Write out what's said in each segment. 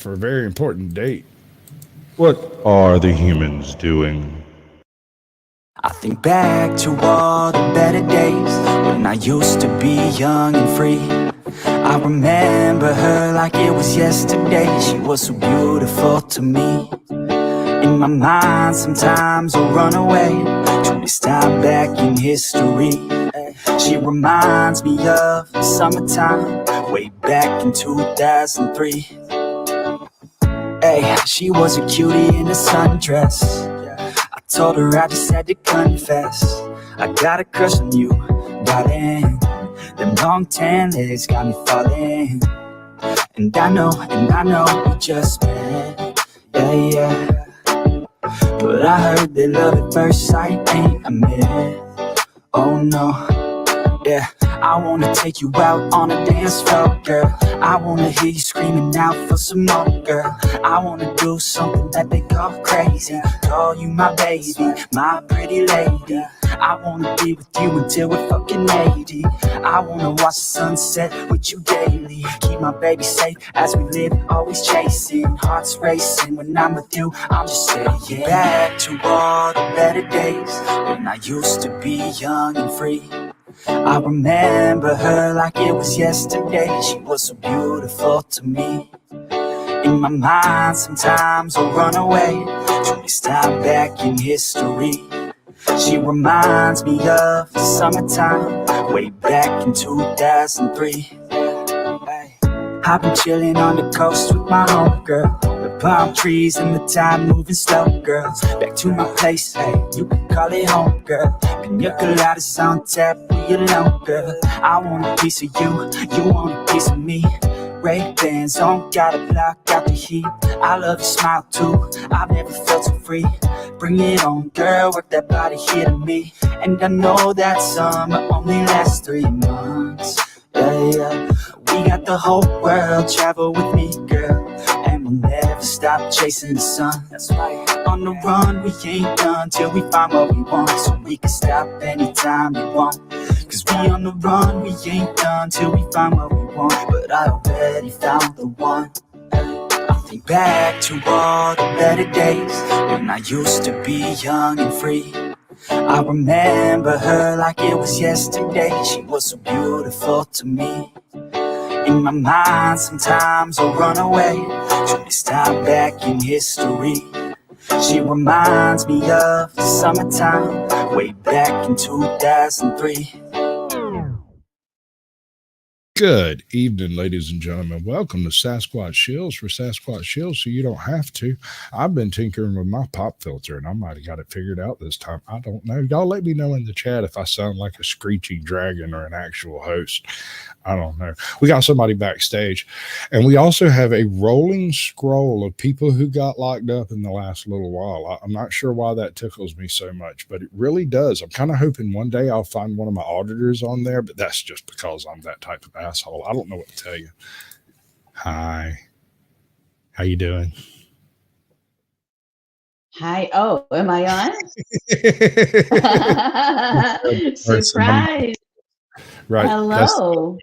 for a very important date. What are the humans doing? I think back to all the better days when I used to be young and free. I remember her like it was yesterday. She was so beautiful to me. In my mind sometimes I'll run away to this time back in history. She reminds me of the summertime way back in 2003. Hey, she was a cutie in a sundress. I told her I just had to confess, I got a crush on you, darling. Them long tan legs got me falling. And I know we just met, yeah. But I heard that love at first sight ain't a myth. Oh no, yeah. I wanna take you out on a dance floor, girl. I wanna hear you screaming out for some more, girl. I wanna do something that they call crazy. Call you my baby, my pretty lady. I wanna be with you until we're fucking 80. I wanna watch the sunset with you daily. Keep my baby safe as we live, always chasing. Hearts racing when I'm with you, I'm just saying. Back to all the better days when I used to be young and free. I remember her like it was yesterday. She was so beautiful to me. In my mind sometimes I'll run away to this time back in history. She reminds me of the summertime way back in 2003. I've been chilling on the coast with my homegirl. The palm trees and the time moving slow, girls. Back to my place, hey, you can call it home, girl. Pina coladas on tap, we alone, girl. I want a piece of you, you want a piece of me. Ray-Bans don't gotta block out the heat. I love your smile too, I've never felt so free. Bring it on, girl, work that body here to me. And I know that summer only lasts 3 months, yeah. We got the whole world, travel with me, girl. And we'll never stop chasing the sun. That's right. On the run, we ain't done till we find what we want. So we can stop anytime we want. Cause we on the run, we ain't done till we find what we want. But I already found the one. I think back to all the better days when I used to be young and free. I remember her like it was yesterday. She was so beautiful to me. In my mind sometimes I'll run away to this time back in history. She reminds me of the summertime way back in 2003. Good evening, ladies and gentlemen. Welcome to Sasquatch Shills for Sasquatch Shills, so you don't have to. I've been tinkering with my pop filter, and I might have got it figured out this time. I don't know. Y'all let me know in the chat if I sound like a screechy dragon or an actual host. I don't know. We got somebody backstage, and we also have a rolling scroll of people who got locked up in the last little while. I'm not sure why that tickles me so much, but it really does. I'm kind of hoping one day I'll find one of my auditors on there, but that's just because I'm that type of asshole. I don't know what to tell you. Hi. How you doing? Hi. Oh, am I on? Surprise. Right. Hello.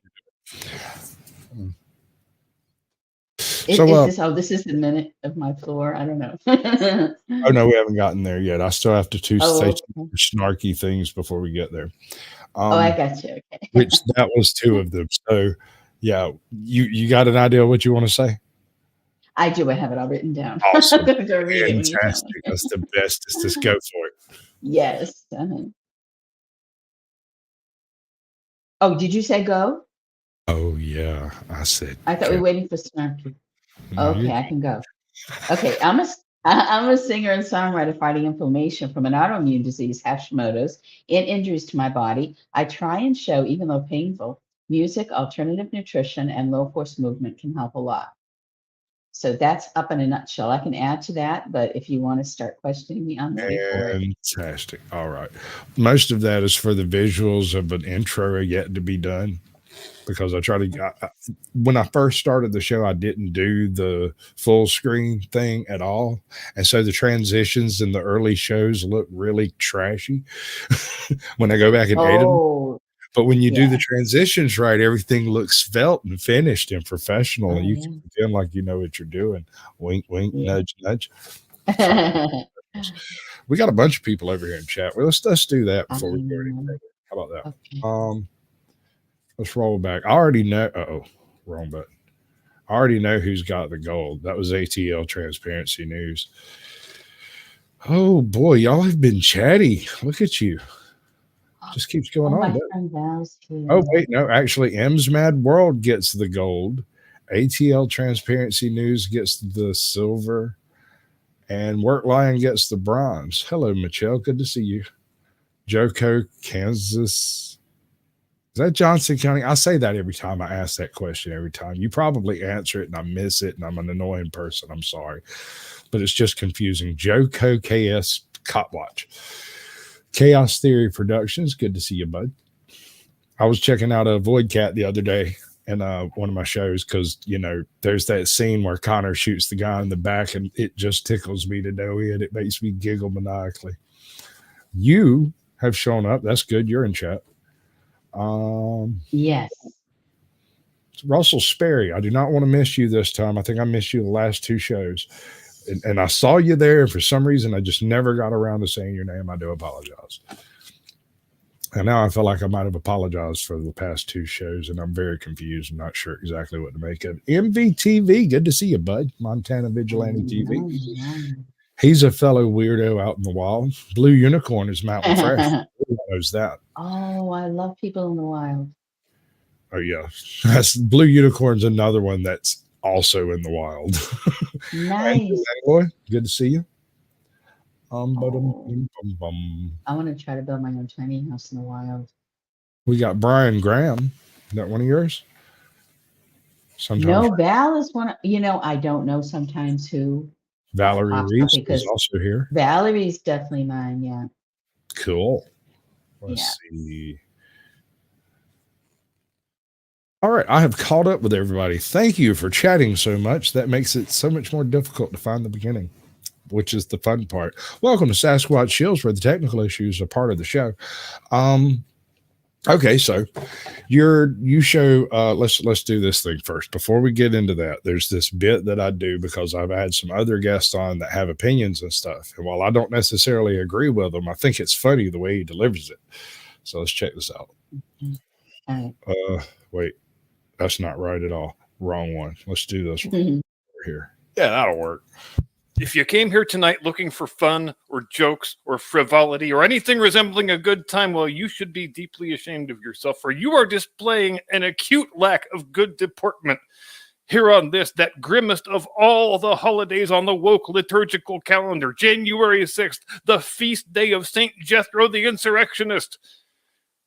This is the minute of my floor. I don't know. Oh, no, we haven't gotten there yet. I still have to say okay. snarky things before we get there. I got you. Okay. Which that was 2 of them. So, yeah, you got an idea of what you want to say? I do. I have it all written down. Awesome. Fantastic. That's the best. Just go for it. Yes. Oh, did you say go? Oh, yeah. I said. I thought we were waiting for Snarky. Okay, I can go. Okay, I'm a singer and songwriter fighting inflammation from an autoimmune disease, Hashimoto's, and injuries to my body. I try and show, even though painful, music, alternative nutrition, and low force movement can help a lot. So that's up in a nutshell. I can add to that, but if you want to start questioning me, I'm ready for it. Fantastic. All right. Most of that is for the visuals of an intro yet to be done. Because I try to, when I first started the show, I didn't do the full screen thing at all. And so the transitions in the early shows look really trashy when I go back and edit them. But when you do the Yeah. transitions right, everything looks svelte and finished and professional, and Oh, you yeah. can pretend like you know what you're doing. Wink, wink, Yeah. nudge, nudge. We got a bunch of people over here in chat. Well, let's do that I before we go any know. further. How about Okay. that? Let's roll back. I already know. Oh, wrong button. I already know who's got the gold. That was ATL Transparency News. Oh boy, y'all have been chatty. Look at you. Just keeps going Oh, on. my Doesn't it? friend Val's Oh here. wait, no. Actually, M's Mad World gets the gold. ATL Transparency News gets the silver, and Work Lion gets the bronze. Hello, Michelle. Good to see you. Joko, Kansas. Is that Johnson County? I say that every time I ask that question. Every time you probably answer it, and I miss it, and I'm an annoying person. I'm sorry, but it's just confusing. Joko KS Copwatch. Chaos Theory Productions. Good to see you, bud. I was checking out a Void Cat the other day in one of my shows because there's that scene where Connor shoots the guy in the back, and it just tickles me to no end. It makes me giggle maniacally. You have shown up. That's good. You're in chat. Yes. Russell Sperry. I do not want to miss you this time. I think I missed you the last two shows. And I saw you there, and for some reason, I just never got around to saying your name. I do apologize. And now I feel like I might have apologized for the past two shows, and I'm very confused. I'm not sure exactly what to make of it. MVTV, good to see you, bud. Montana Vigilante TV. He's a fellow weirdo out in the wild. Blue Unicorn is Mountain Fresh. Who knows that? Oh, I love people in the wild. Oh, yeah. That's Blue Unicorn's another one that's also in the wild. Nice. Boy, good to see you. Oh, I want to try to build my own tiny house in the wild. We got Brian Graham. Is that one of yours? Sometimes No, Val is one. I don't know sometimes who Valerie pops up Reese is because also here. Valerie's definitely mine. Yeah. Cool. Let's Yeah. see. All right, I have caught up with everybody. Thank you for chatting so much. That makes it so much more difficult to find the beginning, which is the fun part. Welcome to Sasquatch Shills, where the technical issues are part of the show. Okay, so you show. Let's do this thing first before we get into that. There's this bit that I do because I've had some other guests on that have opinions and stuff, and while I don't necessarily agree with them, I think it's funny the way he delivers it. So let's check this out. All right. Wait, that's not right at all. Wrong one. Let's do this one over here. Yeah, that'll work. If you came here tonight looking for fun or jokes or frivolity or anything resembling a good time, well, you should be deeply ashamed of yourself, for you are displaying an acute lack of good deportment. Here on that grimmest of all the holidays on the woke liturgical calendar, January 6th, the feast day of St. Jethro the Insurrectionist.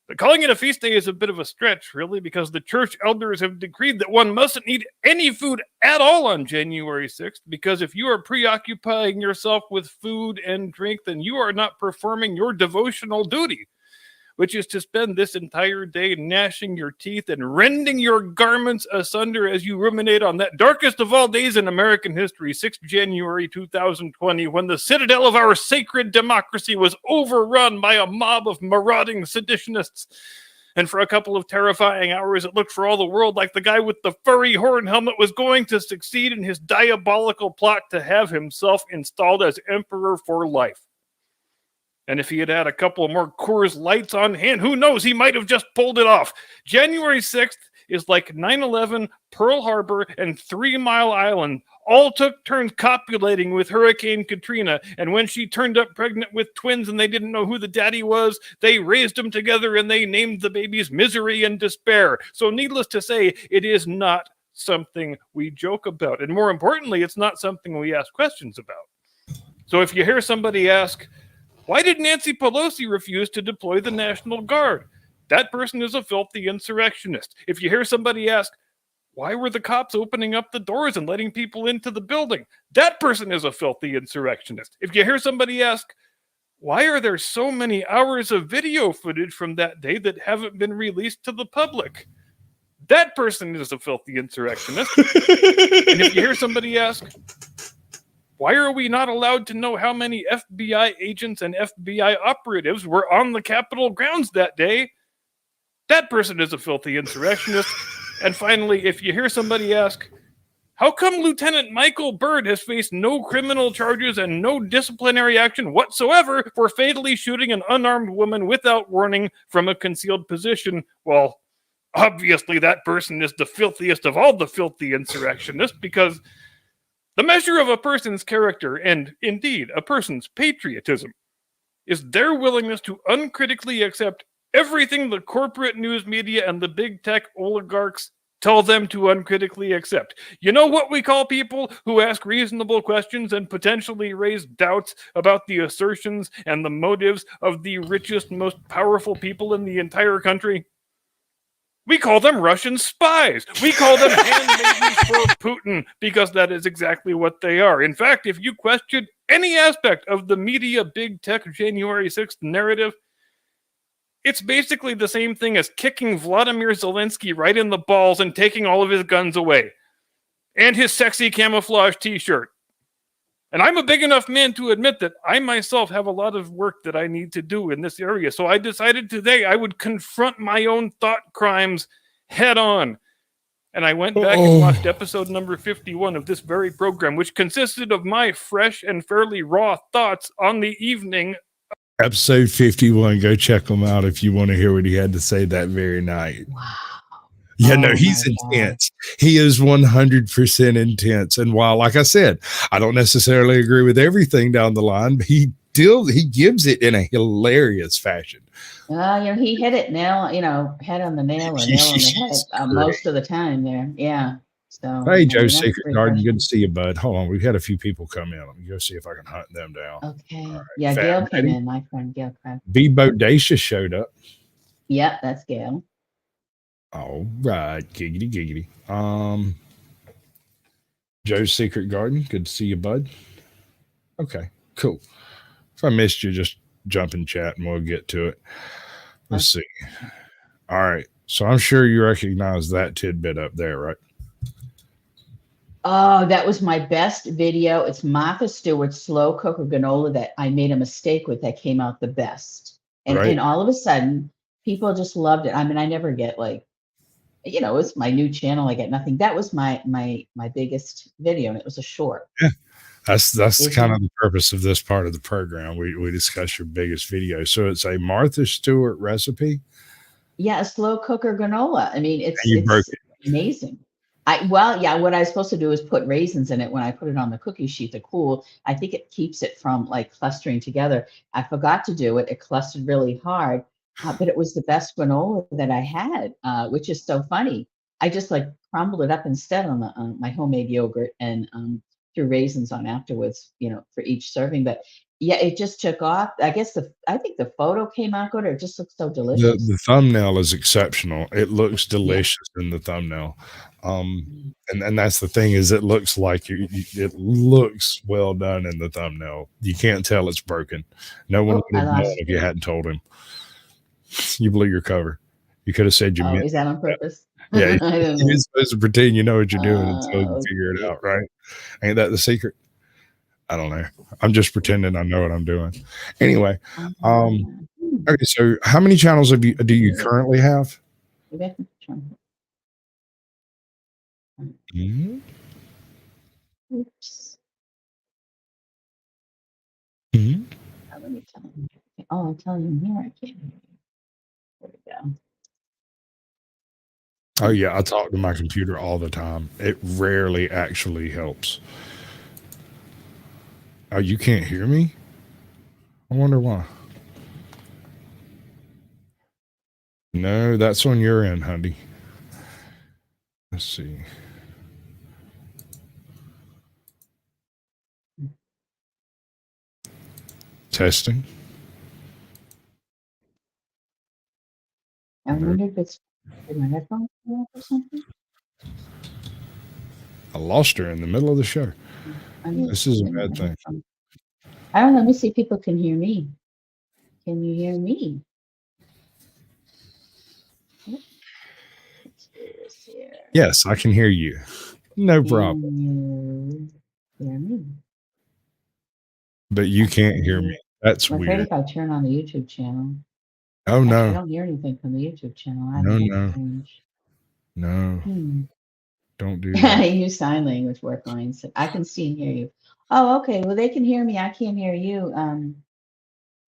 But calling it a feast day is a bit of a stretch, really, because the church elders have decreed that one mustn't eat any food at all on January 6th, because if you are preoccupying yourself with food and drink, then you are not performing your devotional duty, which is to spend this entire day gnashing your teeth and rending your garments asunder as you ruminate on that darkest of all days in American history, 6th January 2020, when the citadel of our sacred democracy was overrun by a mob of marauding seditionists. And for a couple of terrifying hours, it looked for all the world like the guy with the furry horn helmet was going to succeed in his diabolical plot to have himself installed as emperor for life. And if he had had a couple more Coors Lights on hand, who knows, he might have just pulled it off. January 6th is like 9/11, Pearl Harbor, and 3 Mile Island. All took turns copulating with Hurricane Katrina. And when she turned up pregnant with twins and they didn't know who the daddy was, they raised them together and they named the babies Misery and Despair. So needless to say, it is not something we joke about. And more importantly, it's not something we ask questions about. So if you hear somebody ask, why did Nancy Pelosi refuse to deploy the National Guard? That person is a filthy insurrectionist. If you hear somebody ask, why were the cops opening up the doors and letting people into the building? That person is a filthy insurrectionist. If you hear somebody ask, why are there so many hours of video footage from that day that haven't been released to the public? That person is a filthy insurrectionist. And if you hear somebody ask, why are we not allowed to know how many FBI agents and FBI operatives were on the Capitol grounds that day? that person is a filthy insurrectionist. And finally, if you hear somebody ask, how come Lieutenant Michael Byrd has faced no criminal charges and no disciplinary action whatsoever for fatally shooting an unarmed woman without warning from a concealed position? Well, obviously that person is the filthiest of all the filthy insurrectionists, because the measure of a person's character, and indeed a person's patriotism, is their willingness to uncritically accept everything the corporate news media and the big tech oligarchs tell them to uncritically accept. You know what we call people who ask reasonable questions and potentially raise doubts about the assertions and the motives of the richest, most powerful people in the entire country? We call them Russian spies. We call them handmaidens for Putin, because that is exactly what they are. In fact, if you question any aspect of the media big tech January 6th narrative, it's basically the same thing as kicking Vladimir Zelensky right in the balls and taking all of his guns away. And his sexy camouflage t-shirt. And I'm a big enough man to admit that I myself have a lot of work that I need to do in this area. So I decided today I would confront my own thought crimes head on. And I went back and watched episode number 51 of this very program, which consisted of my fresh and fairly raw thoughts on the evening. Episode 51. Go check him out if you want to hear what he had to say that very night. Wow. Yeah, no, he's intense. He is 100% intense. And while, like I said, I don't necessarily agree with everything down the line, but he gives it in a hilarious fashion. He hit it head on the nail or nail on the head most of the time there. Yeah. So hey, Joe Secret Garden, good to see you, bud. Hold on, we've had a few people come in. Let me go see if I can hunt them down. Okay. Right. Yeah, Gail came in. My friend Gail. B Bodacious showed up. Yep, that's Gail. All right, giggity. Joe's Secret Garden, good to see you, bud. Okay, cool. If I missed you, just jump in chat and we'll get to it. Let's see. All right, so I'm sure you recognize that tidbit up there, right? Oh, that was my best video. It's Martha Stewart's slow cooker granola that I made a mistake with that came out the best. And all of a sudden, people just loved it. I mean, I never get it's my new channel. I get nothing. That was my biggest video, and it was a short. Yeah, that's kind of the purpose of this part of the program. We discuss your biggest video. So it's a Martha Stewart recipe. Yeah, a slow cooker granola. I mean, it's amazing. What I was supposed to do is put raisins in it when I put it on the cookie sheet to cool. I think it keeps it from clustering together. I forgot to do it. It clustered really hard. But it was the best granola that I had, which is so funny. I just crumbled it up instead on my homemade yogurt and threw raisins on afterwards, for each serving. But yeah, it just took off. I think the photo came out good, or it just looks so delicious. The thumbnail is exceptional. It looks delicious in the thumbnail. And that's the thing, is it looks like it looks well done in the thumbnail. You can't tell it's broken. No one would have known if you hadn't told him. You blew your cover. You could have said you meant. Is that on purpose? Yeah, you're supposed to pretend you know what you're doing until you figure it out, right? Ain't that the secret? I don't know. I'm just pretending I know what I'm doing. Anyway, okay. So, how many channels do you currently have? Mm-hmm. Oops. Mm-hmm. Let me tell you. Oh, I'll tell you here. I can't. There we go. Oh yeah, I talk to my computer all the time. It rarely actually helps. Oh, you can't hear me? I wonder why. No, that's on your end, honey. Let's see. Testing. I wonder if it's my headphones or something. I lost her in the middle of the show. This is a bad thing. I don't know. Let me see if people can hear me. Can you hear me? Yes, I can hear you. No problem. Can you hear me? But you can't hear me. That's I'm weird. afraid if I turn on the YouTube channel. Oh Actually, I no, don't hear anything from the YouTube channel either. no, That's no, strange. no! Hmm. Don't do that. Use sign language work lines. I can see and hear you. Oh, okay. Well, they can hear me. I can't hear you.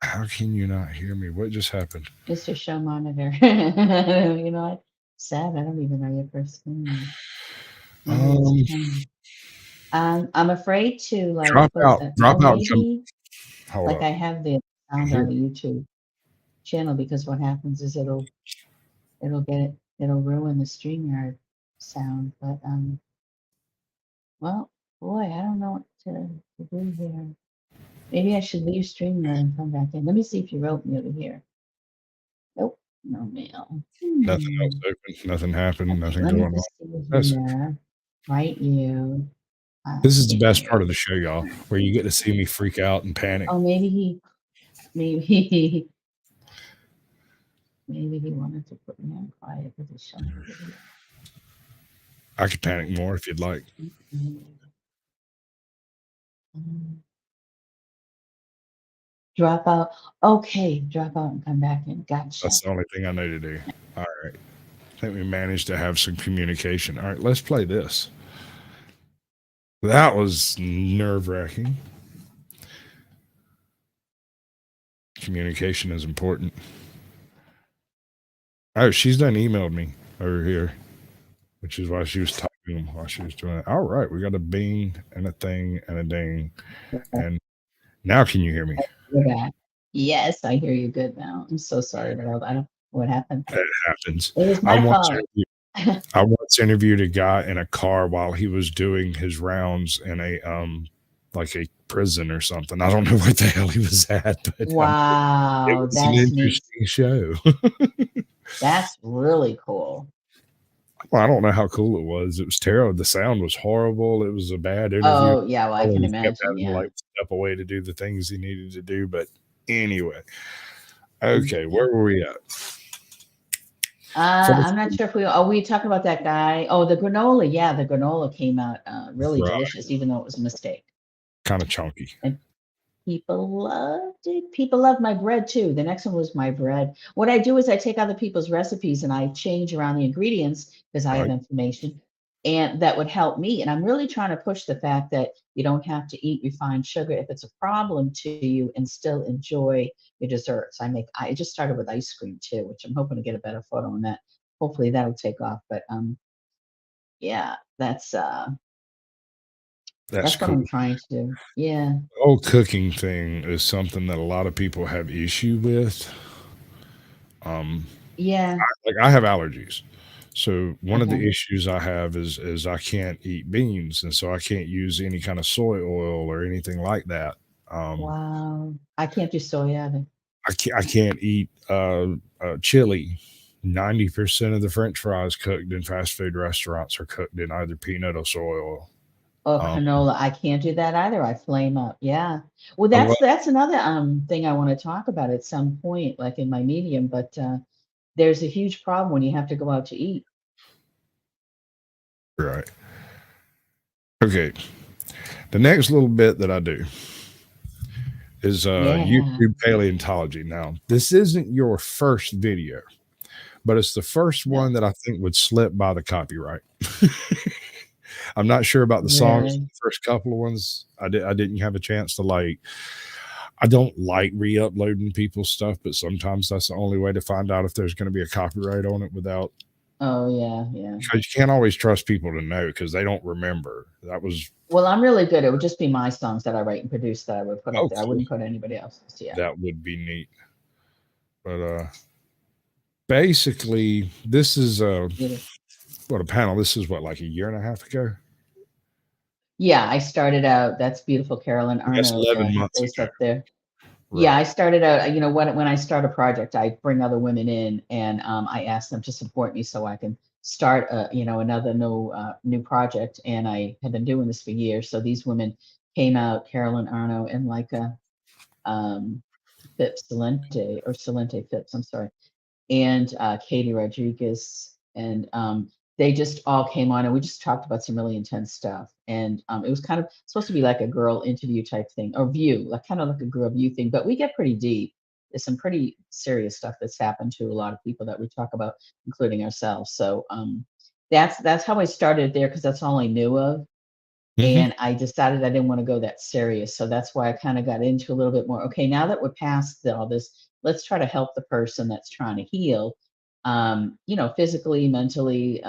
How can you not hear me? What just happened? Mr. Show Monitor. You know what? Sad. I don't even know your first name. Maybe it's Um, Ken. I'm afraid to like drop put out, drop out, and come. maybe Hold like up. I have the I'm sound on here. the YouTube channel because what happens is it'll ruin the StreamYard sound. But well, boy, I don't know what to do here. Maybe I should leave StreamYard and come back in. Let me see if you wrote me over here. Nope, no mail. Nothing else open. Nothing happened. Okay, Nothing let me going on. just see That's here. Write you. This is the best part of Senior. the show, y'all, where you get to see me freak out and panic. Oh, maybe maybe he wanted to put me on quiet because he's showing the video. I could panic more if you'd like. Drop out. Okay, drop out and come back in. Gotcha. That's the only thing I know to do. All right. I think we managed to have some communication. All right, let's play this. That was nerve-wracking. Communication is important. Oh, she's done emailed me over here, which is why she was typing them while she was doing it. All right, we got a bing and a thing and a ding. And now can you hear me? You're back. Yes, I hear you good now. I'm so sorry that I don't. What happened? It happens. It was my fault. I once interviewed a guy in a car while he was doing his rounds in a like a prison or something. I don't know what the hell he was at, but Wow, it was an that's neat. interesting show. That's really cool. Well, I don't know how cool it was. It was terrible. The sound was horrible. It was a bad interview. Oh yeah, well I can He kept imagine. having to Yeah. like step away to do the things he needed to do. But anyway, okay, where were we at? I'm not sure if we talking about that guy. Oh, the granola. Yeah, the granola came out really Right. delicious, even though it was a mistake. Kind of chunky. And people loved it. People love my bread too. The next one was my bread. What I do is I take other people's recipes and I change around the ingredients because I have Right. information, and that would help me. And I'm really trying to push the fact that you don't have to eat refined sugar if it's a problem to you and still enjoy your desserts. I just started with ice cream too, which I'm hoping to get a better photo on that. Hopefully that'll take off. But yeah, that's That's what cool. I'm trying to do. Yeah. The whole cooking thing is something that a lot of people have issue with. Yeah. I have allergies. So one of the Okay. issues I have is I can't eat beans, and so I can't use any kind of soy oil or anything like that. Wow. I can't do soy either. I can't eat chili. 90% of the French fries cooked in fast food restaurants are cooked in either peanut or soy oil. Oh, Um, canola. I can't do that either. I flame up. Yeah. Well, well, that's another thing I want to talk about at some point, like in my medium, but there's a huge problem when you have to go out to eat. right. Okay. The next little bit that I do is Yeah. YouTube paleontology. Now, this isn't your first video, but it's the first No. one that I think would slip by the copyright. I'm not sure about the songs. Really? The first couple of ones, I didn't have a chance to like. I don't like re-uploading people's stuff, but sometimes that's the only way to find out if there's going to be a copyright on it without. Oh, yeah. Because you can't always trust people to know because they don't remember. That was. Well, I'm really good. It would just be my songs that I write and produce that I would put up there. I Cool. wouldn't put anybody else's. Yeah. That would be neat. But basically, this is a panel. This is what, like a year and a half ago? Yeah, I started out. That's beautiful, Carolyn That's Arno's 11 months face ago. up there. Right. Yeah, I started out. When I start a project, I bring other women in, and I ask them to support me so I can start another new project. And I have been doing this for years. So these women came out, Carolyn Arno and Phipps Salente Phipps. I'm sorry, and Katie Rodriguez, and they just all came on, and we just talked about some really intense stuff. And it was kind of supposed to be like a girl interview type thing, or view, like kind of like a girl view thing, but we get pretty deep. there's some pretty serious stuff that's happened to a lot of people that we talk about, including ourselves. So that's how I started there, because that's all I knew of. Mhm. And I decided I didn't want to go that serious. So that's why I kind of got into a little bit more. Okay, now that we're past all this, let's try to help the person that's trying to heal, physically, mentally,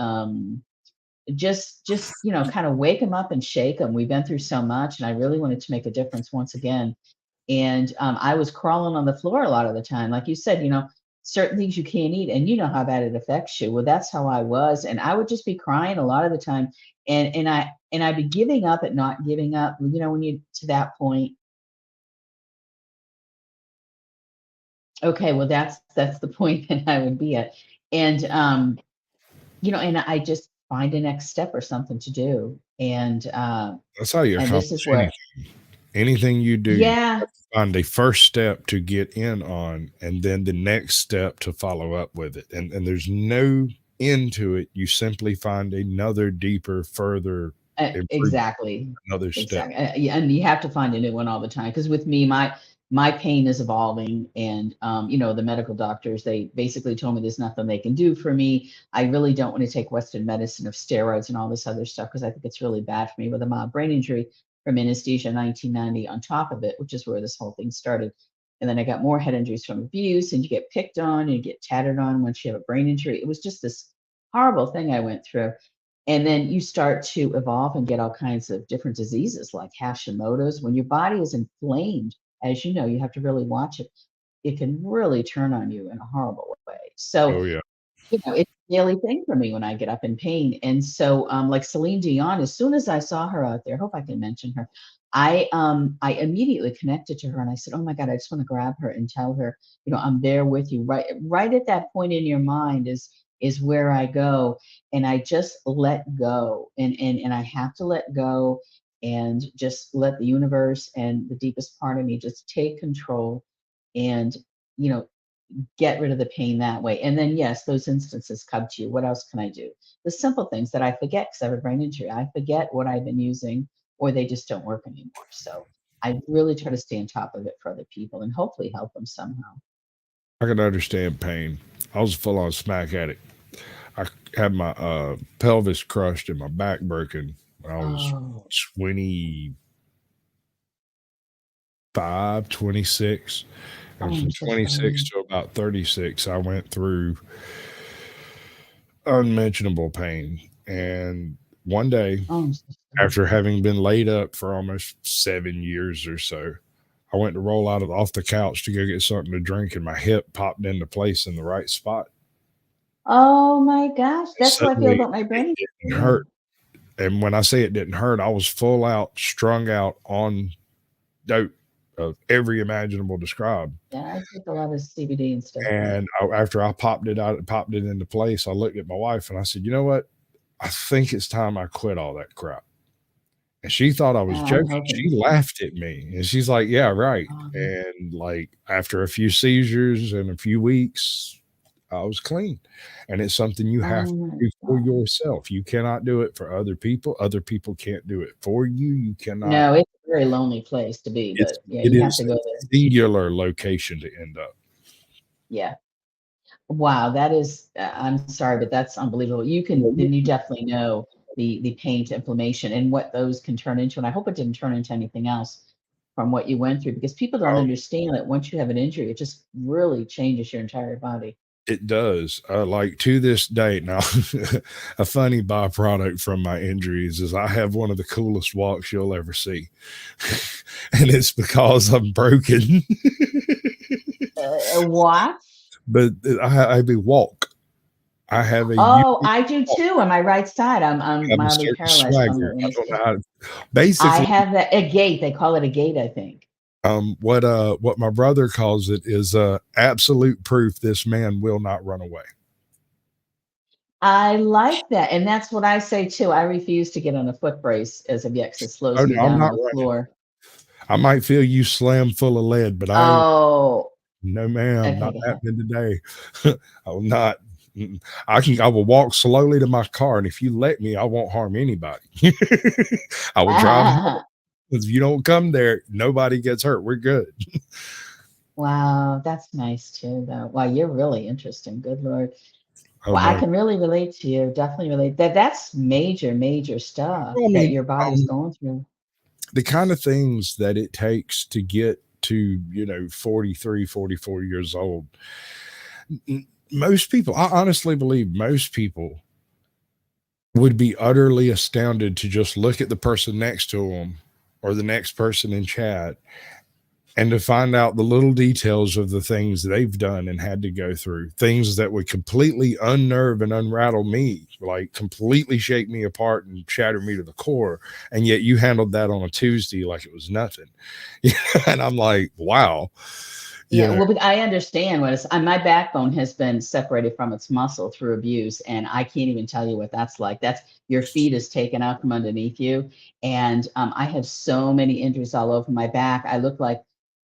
just kind of wake them up and shake them. We've been through so much, and I really wanted to make a difference once again. And I was crawling on the floor a lot of the time, like you said, certain things you can't eat, and you know how bad it affects you. Well, that's how I was, and I would just be crying a lot of the time, and I'd be giving up at not giving up. When you to that point, okay, well, that's the point that I would be at, and and I just find a next step or something to do, That's how you and this is accomplish where, anything you do. You yeah. have to find a first step to get in on, and then the next step to follow up with it. And there's no end to it. You simply find another deeper, further improvement, Exactly. another step. Exactly. Yeah, and you have to find a new one all the time. Because with me, my pain is evolving, and the medical doctors, they basically told me there's nothing they can do for me. I really don't want to take Western medicine of steroids and all this other stuff, because I think it's really bad for me with a mild brain injury from anesthesia in 1990 on top of it, which is where this whole thing started. And then I got more head injuries from abuse, and you get picked on and you get tattered on once you have a brain injury. It was just this horrible thing I went through. And then you start to evolve and get all kinds of different diseases like Hashimoto's. When your body is inflamed, as you know, you have to really watch it. It can really turn on you in a horrible way. So Oh yeah. it's a daily thing for me when I get up in pain. And so, like Celine Dion, as soon as I saw her out there, I hope I can mention her, I immediately connected to her, and I said, "Oh my God, I just want to grab her and tell her, I'm there with you." Right at that point in your mind is where I go, and I just let go, and I have to let go, and just let the universe and the deepest part of me just take control, and you know get rid of the pain that way. And then, yes, those instances come to you. What else can I do? The simple things that I forget, because I have a brain injury. I forget what I've been using, or they just don't work anymore. So I really try to stay on top of it for other people and hopefully help them somehow. I can understand pain. I was a full on smack addict. I had my pelvis crushed and my back broken when I was Oh, 25, 26. oh, And I'm from so 26 sorry. to about 36, I went through unmentionable pain. And one day, Oh, I'm so sorry. after having been laid up for almost 7 years or so, I went to roll off the couch to go get something to drink, and my hip popped into place in the right spot. Oh my gosh, And that's how I feel suddenly, about my it brain didn't injury. hurt. And when I say it didn't hurt, I was full out, strung out on dope of every imaginable described. Yeah, I take a lot of CBD and stuff, but And after I popped it into place, I looked at my wife and I said, "You know what? I think it's time I quit all that crap." And she thought I was I'm joking. hoping She so. laughed at me and she's like, "Yeah, right." Um, And like after a few seizures and a few weeks, I was clean. And it's something you have oh to my do for God. yourself. You cannot do it for other people. Other people can't do it for you. You cannot. No, it's a very lonely place to be, It's but yeah, it you have is to a go there. singular location to end up. Yeah. Wow, that is, I'm sorry, but that's unbelievable. Then you definitely know the pain to inflammation and what those can turn into. And I hope it didn't turn into anything else from what you went through, because people don't Oh, understand that once you have an injury, it just really changes your entire body. it does. Like to this day now, a funny byproduct from my injuries is I have one of the coolest walks you'll ever see. And it's because I'm broken. What? But I be walk. I have a Oh, unique I do walk. too on my right side. I'm I have a mildly certain paralyzed from the swagger. I don't know anesthesia. how to, I basically have a gait. They call it a gait, I think. what my brother calls it is absolute proof this man will not run away. I like that, and that's what I say too. I refuse to get on a foot brace as of yet, 'cause it Oh slows me no, I'm down on not the running. floor. I might feel you slam full of lead, but I ain't. Oh, No, ma'am, not okay. happening today. I will not. I will walk slowly to my car, and if you let me, I won't harm anybody. I will drive home. If you don't come there, nobody gets hurt. We're good. Wow, that's nice too, though. Wow, you're really interesting. Good Lord. Oh Well, I no. can really relate to you. Definitely relate. That's major, major stuff I that mean, your body's going through. the kind of things that it takes to get to, 43, 44 years old. Most people, I honestly believe most people would be utterly astounded to just look at the person next to them or the next person in chat and to find out the little details of the things they've done and had to go through, things that would completely unnerve and unrattle me, like completely shake me apart and shatter me to the core. And yet you handled that on a Tuesday like it was nothing. And I'm like, wow. Yeah, Yeah. well, but I understand what it's. My backbone has been separated from its muscle through abuse, and I can't even tell you what that's like. That's your feet is taken out from underneath you, and I have so many injuries all over my back. I look like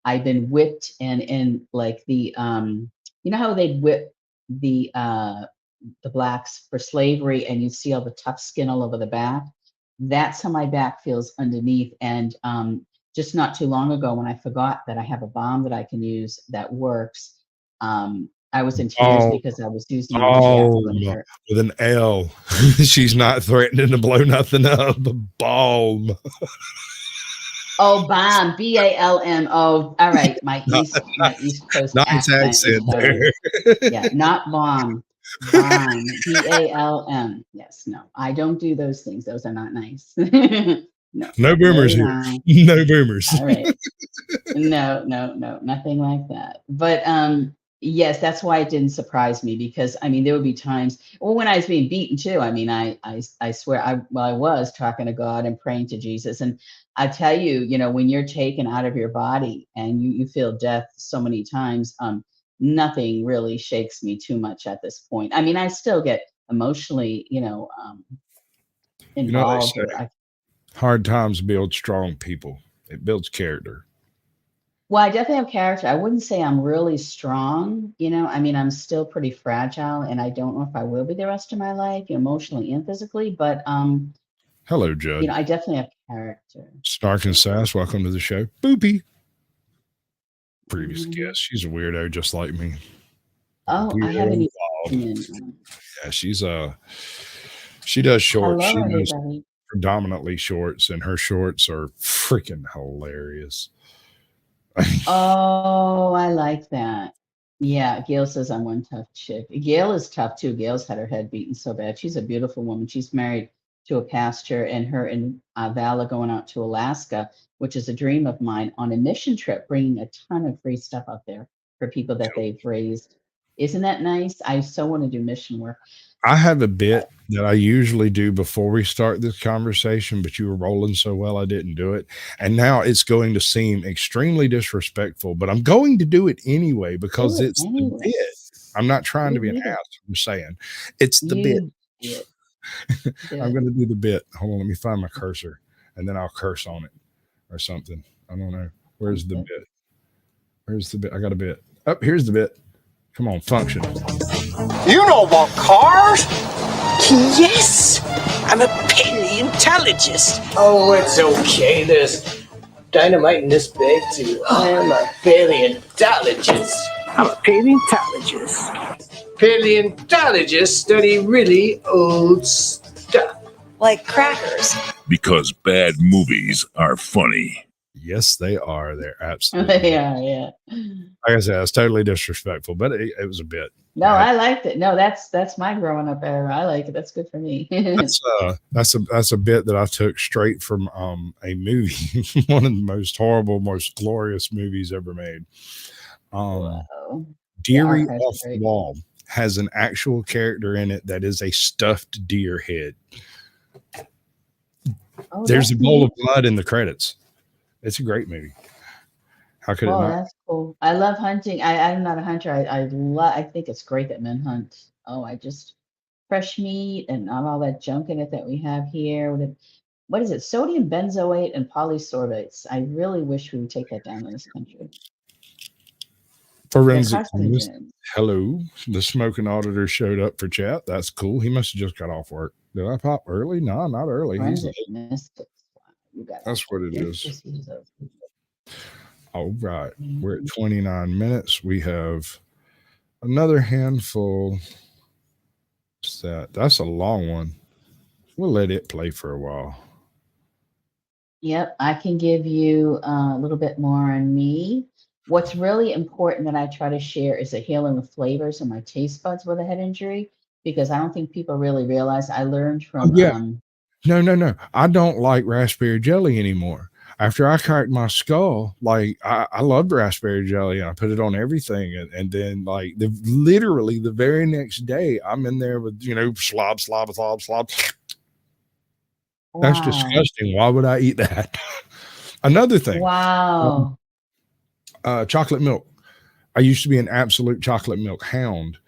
I've been whipped, and in like you know how they'd whip the blacks for slavery, and you see all the tough skin all over the back. That's how my back feels underneath, and just not too long ago when I forgot that I have a balm that I can use that works. I was in tears Oh, because I was using it on oh, Jackie when it hurt. with an L. She's not threatening to blow nothing up. Balm. Oh, balm, BALM. Oh, all right. My Not, East Coast nice accent is accent showing. there. Yeah, not bomb, balm, BALM. Yes, no, I don't do those things. Those are not nice. No, No boomers very here. wrong. No boomers. All right. No, no, no, nothing like that. But yes, that's why it didn't surprise me because I mean there would be times well when I was being beaten too. I mean I swear I was talking to God and praying to Jesus and I tell you, when you're taken out of your body and you feel death so many times, nothing really shakes me too much at this point. I mean, I still get emotionally, You know what they involved say? or I Hard times build strong people. It builds character. Well, I definitely have character. I wouldn't say I'm really strong, I mean, I'm still pretty fragile and I don't know if I will be the rest of my life, emotionally and physically, but Hello, Judd. I definitely have character. Snark and Sass, welcome to the show. Boopy. Previous Mhm. guest. She's a weirdo just like me. Oh, I haven't Weirdo wild. even Yeah, she does shorts. hello She does everybody. predominantly shorts, and her shorts are freaking hilarious. Oh, I like that. Yeah, Gail says I'm one tough chick. Gail is tough too. Gail's had her head beaten so bad. She's a beautiful woman. She's married to a pastor, and her and Vala going out to Alaska, which is a dream of mine, on a mission trip, bringing a ton of free stuff out there for people that they've raised. Isn't that nice? I so want to do mission work. I have a bit that I usually do before we start this conversation, but you were rolling so well, I didn't do it. And now it's going to seem extremely disrespectful, but I'm going to do it anyway Do because it it's the anyway. bit. I'm not trying to You be an did it. ass. I'm saying it's the bit. You do it. Do I'm it. going to do the bit. Hold on, let me find my cursor and then I'll curse on it or something. I don't know. Where's the bit? Where's the bit? I got a bit. Oh, here's the bit. Come on, function. You know about cars? Yes, I'm a paleontologist. Oh, it's okay. There's dynamite in this bag too. I am a paleontologist. I'm a paleontologist. Paleontologists study really old stuff. Like crackers. Because bad movies are funny. Yes, they are. They're absolutely. Yeah. Like I said, it's totally disrespectful, but it was a bit. No, I liked it. No, that's my growing up era. I like it. That's good for me. That's a bit that I took straight from a movie, one of the most horrible, most glorious movies ever made. Wow. Deary archive's Off the great. Wall has an actual character in it that is a stuffed deer head. Oh, There's a that's bowl neat. of blood in the credits. It's a great movie. How could it Oh, not? that's cool. I love hunting. I'm not a hunter. I think it's great that men hunt. Oh, I just fresh meat and not all that junk in it that we have here. What is it? Sodium benzoate and polysorbates. I really wish we would take that down in this country. They're Forensic News. carcinogens. Hello. The smoking auditor showed up for chat. That's cool. He must have just got off work. Did I pop early? No, not early. He's Forensic mystics. Wow, you got That's what it your is. pussies up. All right. We're at Mhm. 29 minutes. We have another handful. What's that? That's a long one. We'll let it play for a while. Yep, I can give you a little bit more on me. What's really important that I try to share is the healing of flavors in my taste buds with a head injury, because I don't think people really realize I learned Oh, from yeah. No. I don't like raspberry jelly anymore. After I cracked my skull, like I loved raspberry jelly and I put it on everything. And then like literally the very next day, I'm in there with, slob, slob, slob, slob. That's Wow. disgusting. Why would I eat that? Another thing, Wow. chocolate milk. I used to be an absolute chocolate milk hound.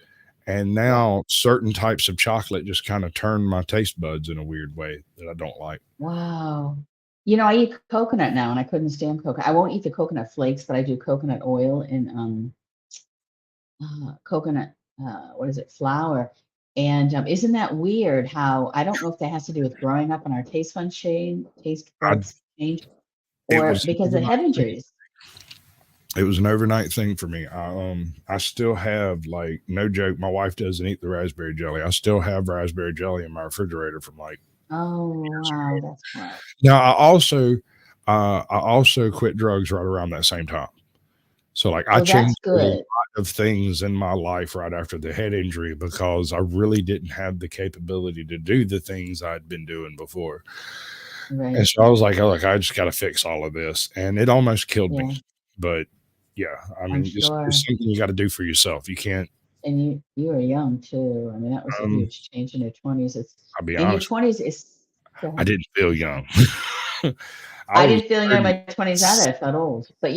And Yeah. now certain types of chocolate just kind of turn my taste buds in a weird way that I don't like. Wow. I eat coconut now and I couldn't stand coconut. I won't eat the coconut flakes, but I do coconut oil and coconut, what is it, flour. And isn't that weird how I don't know if that has to do with growing up and our taste I buds change, it or was an because of overnight head thing. injuries. It was an overnight thing for me. I still have, like, no joke, my wife doesn't eat the raspberry jelly. I still have raspberry jelly in my refrigerator from like Oh, years wow, ago. that's smart. Now I also quit drugs right around that same time. So like I Oh, that's changed a lot good. of things in my life right after the head injury because I really didn't have the capability to do the things I'd been doing before. And Right. so I was like, I just got to fix all of this. And it almost killed me. Yeah, But yeah, I I'm mean, it's sure. something you got to do for yourself. You can't, And you were young too. I mean, that was a um, huge change in your 20s. It's I'll be in your honest, 20s. It's Go I ahead. didn't feel young. I I was didn't feel young in 30. my 20s either. I felt old. But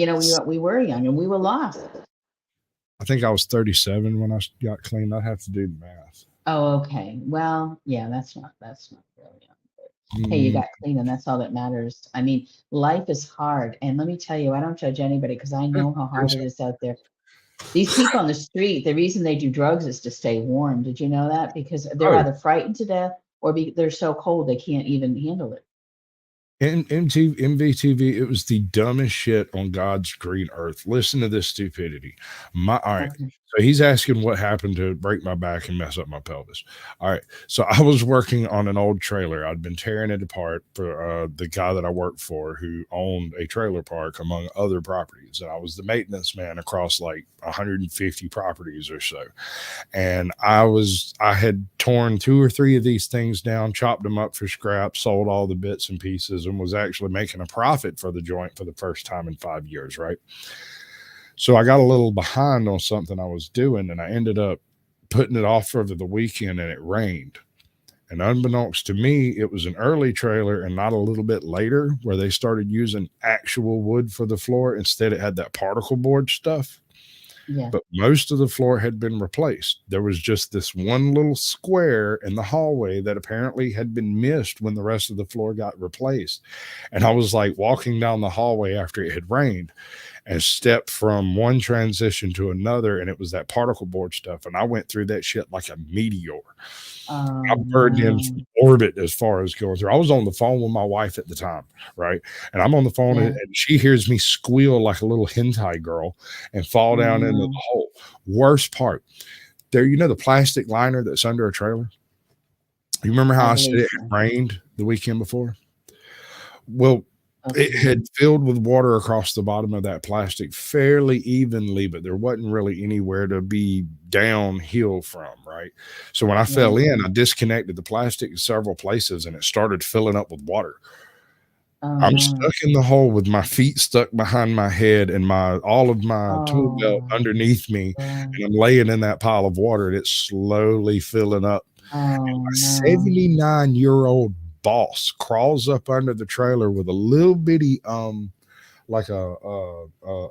we were young and we were lost. I think I was 37 when I got clean. I'd have to do the math. Oh, okay. Well, yeah, that's not really young. Hey, you Mm, got clean, and that's all that matters. I mean, life is hard, and let me tell you, I don't judge anybody because I yeah, know how hard it 37. is out there. These people on the street, the reason they do drugs is to stay warm. Did you know that? Because they're Oh, either frightened to death or they're so cold they can't even handle it. MVTV, it was the dumbest shit on God's green earth. Listen to this stupidity. All right. Okay. So he's asking what happened to break my back and mess up my pelvis. All right. So I was working on an old trailer. I'd been tearing it apart for the guy that I worked for who owned a trailer park among other properties. And I was the maintenance man across like 150 properties or so. And I had torn two or three of these things down, chopped them up for scrap, sold all the bits and pieces, and was actually making a profit for the joint for the first time in 5 years, right? So I got a little behind on something I was doing, and I ended up putting it off over the weekend, and it rained. And unbeknownst to me, it was an early trailer and not a little bit later where they started using actual wood for the floor. Instead, it had that particle board stuff, Yeah. but most of the floor had been replaced. There was just this one little square in the hallway that apparently had been missed when the rest of the floor got replaced. And I was like walking down the hallway after it had rained and stepped from one transition to another, and it was that particle board stuff. And I went through that shit like a meteor. I Oh burned in no. orbit as far as going through. I was on the phone with my wife at the time, right? And I'm on the phone, Yeah. and she hears me squeal like a little hentai girl and fall Oh down into the no. hole. Worst part, there, the plastic liner that's under a trailer. You remember I how I said believe it so. had rained the weekend before? Well, it Okay. had filled with water across the bottom of that plastic fairly evenly, but there wasn't really anywhere to be downhill from, right? So when I fell Right. in, I disconnected the plastic in several places and it started filling up with water. Oh I'm no. stuck in the hole with my feet stuck behind my head and my all of my tool belt Oh. underneath me, God. and I'm laying in that pile of water and it's slowly filling up. Oh A no. 79-year-old boss crawls up under the trailer with a little bitty like a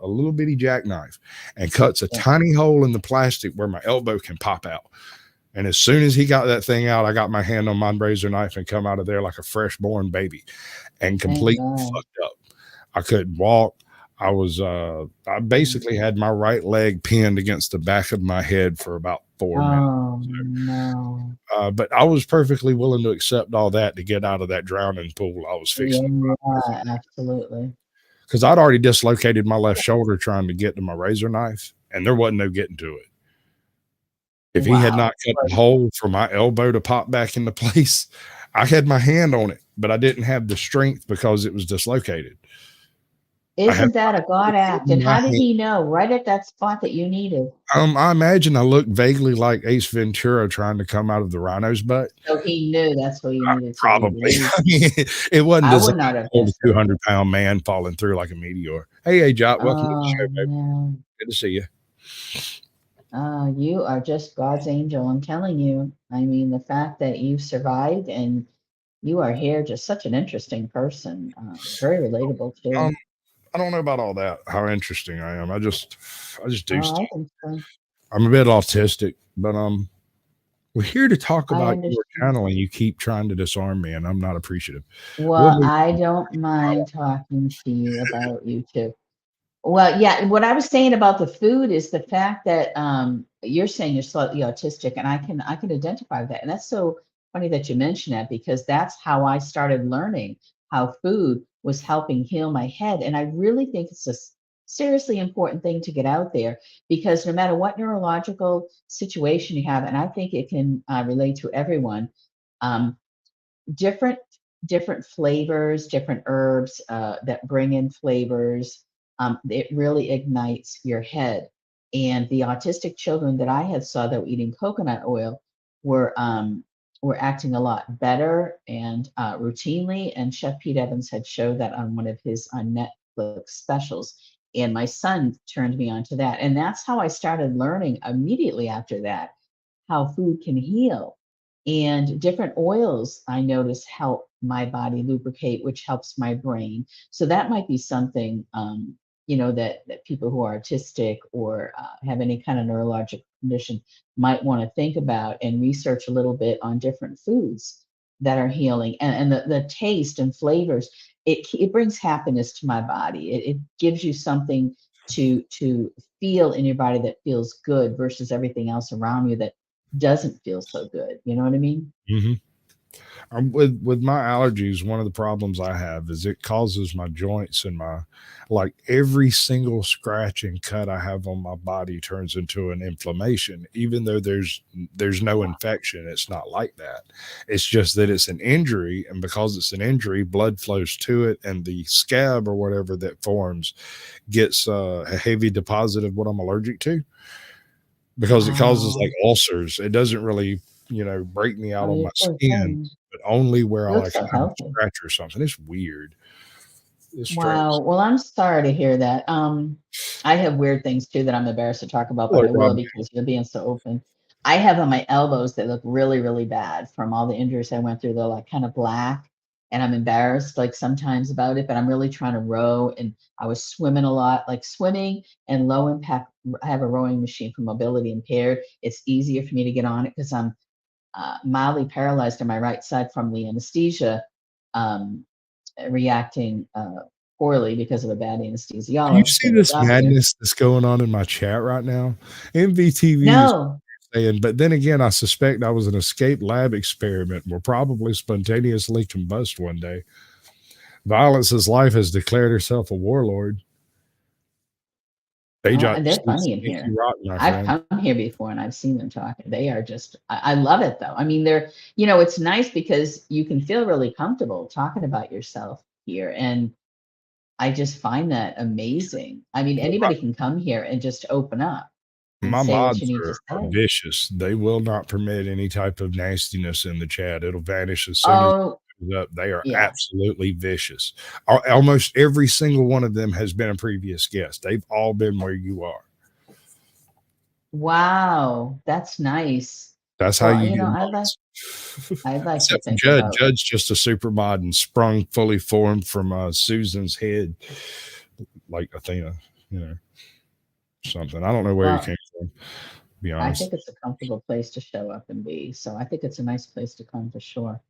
little bitty jackknife and cuts a Yeah. tiny hole in the plastic where my elbow can pop out. And as soon as he got that thing out, I got my hand on my razor knife and come out of there like a fresh born baby and Thank completely God. fucked up. I couldn't walk. I Mm. basically had my right leg pinned against the back of my head for about 4 minutes. Oh no. But I was perfectly willing to accept all that to get out of that drowning pool I was fixing. Yeah, absolutely. because I'd already dislocated my left shoulder trying to get to my razor knife, and there wasn't no getting to it. If he had not cut the hole for my elbow to pop back into place, I had my hand on it, but I didn't have the strength because it was dislocated. Isn't that a God act? And how did he know right at that spot that you needed? I imagine I looked vaguely like Ace Ventura trying to come out of the rhino's butt. So he knew that's what you needed to Probably. do. I mean, it wasn't I as would not have a guessed it. 200-pound man falling through like a meteor. Hey, Jot, welcome to the show, baby. Man. Good to see you. You are just God's angel. I'm telling you. I mean, the fact that you've survived and you are here, just such an interesting person. Very relatable too. I don't know about all that. How interesting I am. I just do stuff. I think so. I'm a bit autistic, but we're here to talk I about your understand. channel, and you keep trying to disarm me, and I'm not appreciative. Well, I don't mind talking to you about you too. Well, yeah, what I was saying about the food is the fact that you're saying you're slightly autistic, and I can identify with that. And that's so funny that you mentioned that, because that's how I started learning how food was helping heal my head. And I really think it's a seriously important thing to get out there, because no matter what neurological situation you have, and I think it can relate to everyone, um, different flavors, different herbs that bring in flavors. It really ignites your head. And the autistic children that I had saw that were eating coconut oil were acting a lot better and routinely. And Chef Pete Evans had showed that on one of his on Netflix specials. And my son turned me on to that. And that's how I started learning immediately after that how food can heal. And different oils I notice help my body lubricate, which helps my brain. So that might be something, that people who are autistic or have any kind of neurological condition might want to think about and research a little bit on different foods that are healing, and the taste and flavors. It brings happiness to my body. It gives you something to feel in your body that feels good versus everything else around you that doesn't feel so good. You know what I mean? Mm-hmm. With my allergies, one of the problems I have is it causes my joints and like every single scratch and cut I have on my body turns into an inflammation, even though there's no infection. It's not like that. It's just that it's an injury, and because it's an injury, blood flows to it, and the scab or whatever that forms gets a heavy deposit of what I'm allergic to, because it causes like ulcers. It doesn't really break me out on my skin, but only where I like so have a scratch or something. It's weird. It's wow. Well, I'm sorry to hear that. I have weird things too that I'm embarrassed to talk about, but I will because you're being so open. I have on my elbows that look really, really bad from all the injuries I went through. They're like kind of black, and I'm embarrassed like sometimes about it, but I'm really trying to row, and I was swimming a lot, like swimming and low impact. I have a rowing machine for mobility impaired. It's easier for me to get on it because I'm mildly paralyzed on my right side from the anesthesia, reacting poorly because of a bad anesthesiologist. You see this madness that's going on in my chat right now? MVTV no. saying, but then again, I suspect I was an escape lab experiment, will probably spontaneously combust one day. Violence's life has declared herself a warlord. They're funny in here. I've come here before and I've seen them talking. They are just, I love it though. I mean, they're, it's nice because you can feel really comfortable talking about yourself here. And I just find that amazing. I mean, anybody can come here and just open up. My mods are vicious. They will not permit any type of nastiness in the chat. It'll vanish as soon as it up. They are absolutely vicious. Almost every single one of them has been a previous guest. They've all been where you are. Wow, that's nice. That's how you I'd like to think Judd. About Judd's just a super mod and sprung fully formed from Susan's head, like Athena, something. I don't know where he came from, to be honest. I think it's a comfortable place to show up and be. So I think it's a nice place to come for sure.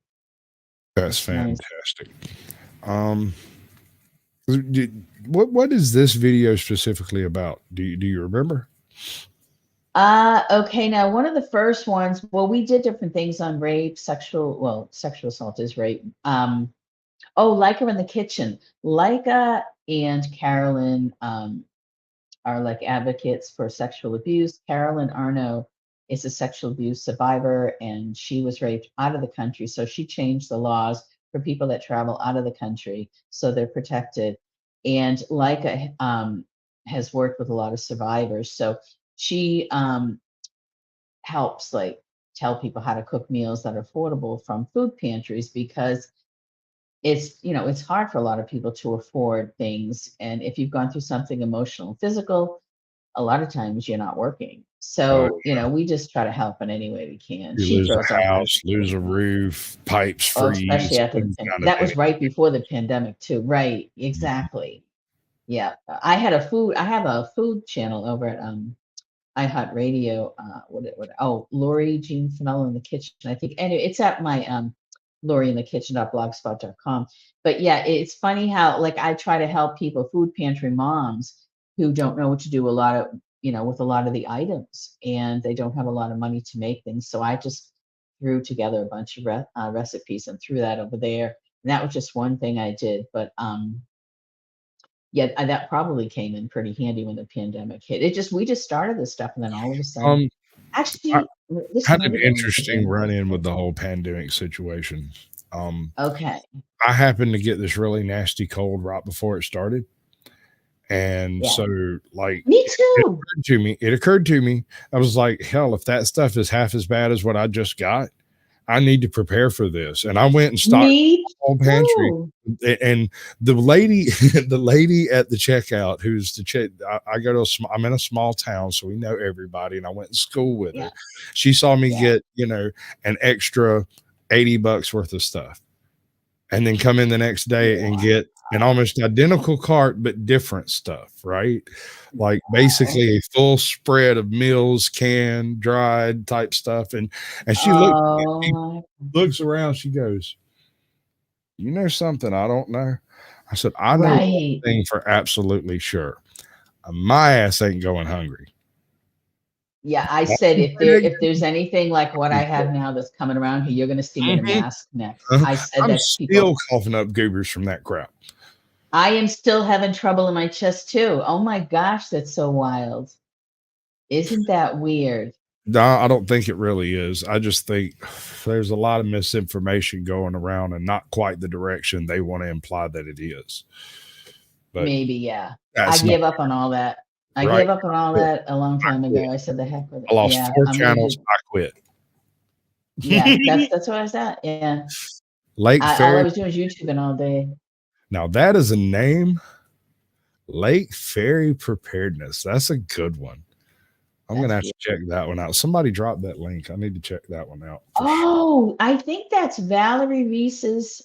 That's fantastic. Nice. What is this video specifically about? Do you remember? Okay. Now, one of the first ones, well, we did different things on rape, sexual assault is rape. Leica in the kitchen. Leica and Carolyn are like advocates for sexual abuse. Carolyn Arno is a sexual abuse survivor, and she was raped out of the country. So she changed the laws for people that travel out of the country so they're protected. And Leica has worked with a lot of survivors. So she helps like tell people how to cook meals that are affordable from food pantries, because it's, it's hard for a lot of people to afford things. And if you've gone through something emotional and physical, a lot of times you're not working. Uh, So, we just try to help in any way we can. you She lose throws a all kinds house, of lose a things. roof, pipes Oh, especially freeze, after things kind of that thing. was right before the pandemic too. Right. Exactly. Yeah. I have a food channel over at iHeartRadio. Lori Jean Finella in the kitchen. I think anyway, it's at my Lori in the kitchen.blogspot.com. But yeah, it's funny how like I try to help people, food pantry moms who don't know what to do with a lot of the items, and they don't have a lot of money to make things. So I just threw together a bunch of recipes and threw that over there. And that was just one thing I did. But yeah, that probably came in pretty handy when the pandemic hit. We just started this stuff, and then all of a sudden, Um, I actually, this had might an have been when the interesting pandemic run-in with started. the whole pandemic situation. Um, Okay. I happened to get this really nasty cold right before it started. And Yeah. so, like, Me it too. occurred to me, I was like, hell, if that stuff is half as bad as what I just got, I need to prepare for this. And I went and stocked Me the whole pantry. too. And the lady, the lady at the checkout, who's the check, I go to I'm in a small town, so we know everybody, and I went to school with her. Yeah. She saw me Yeah. get, an extra $80 worth of stuff, and then come in the next day and get an almost identical cart but different stuff, right? Like Wow. basically a full spread of meals, canned, dried type stuff. And she Oh, looks around, she goes, "You know something I don't know?" I said, "I know one right. thing for absolutely sure. My ass ain't going hungry." Yeah, I said if there's anything like what I have now that's coming around here, you're going to see me in a Mhm. mask next. I said I'm that to still people. coughing up goobers from that crap. I am still having trouble in my chest too. Oh my gosh, that's so wild. Isn't that weird? No, I don't think it really is. I just think there's a lot of misinformation going around and not quite the direction they want to imply that it is. But Maybe, yeah. I that's not gave up on all that. I right. gave up on all I that a long time quit. ago. I said the heck with I it. lost Yeah, 4 I'm gonna channels. do. I quit. Yeah, that's what I was at. Yeah, Lake all I Fairy. was doing was YouTubing all day. Now that is a name. Lake Fairy Preparedness. That's a good one. I'm That's gonna have to beautiful. check that one out. Somebody dropped that link. I need to check that one out for sure. Oh, I think that's Valerie Reese's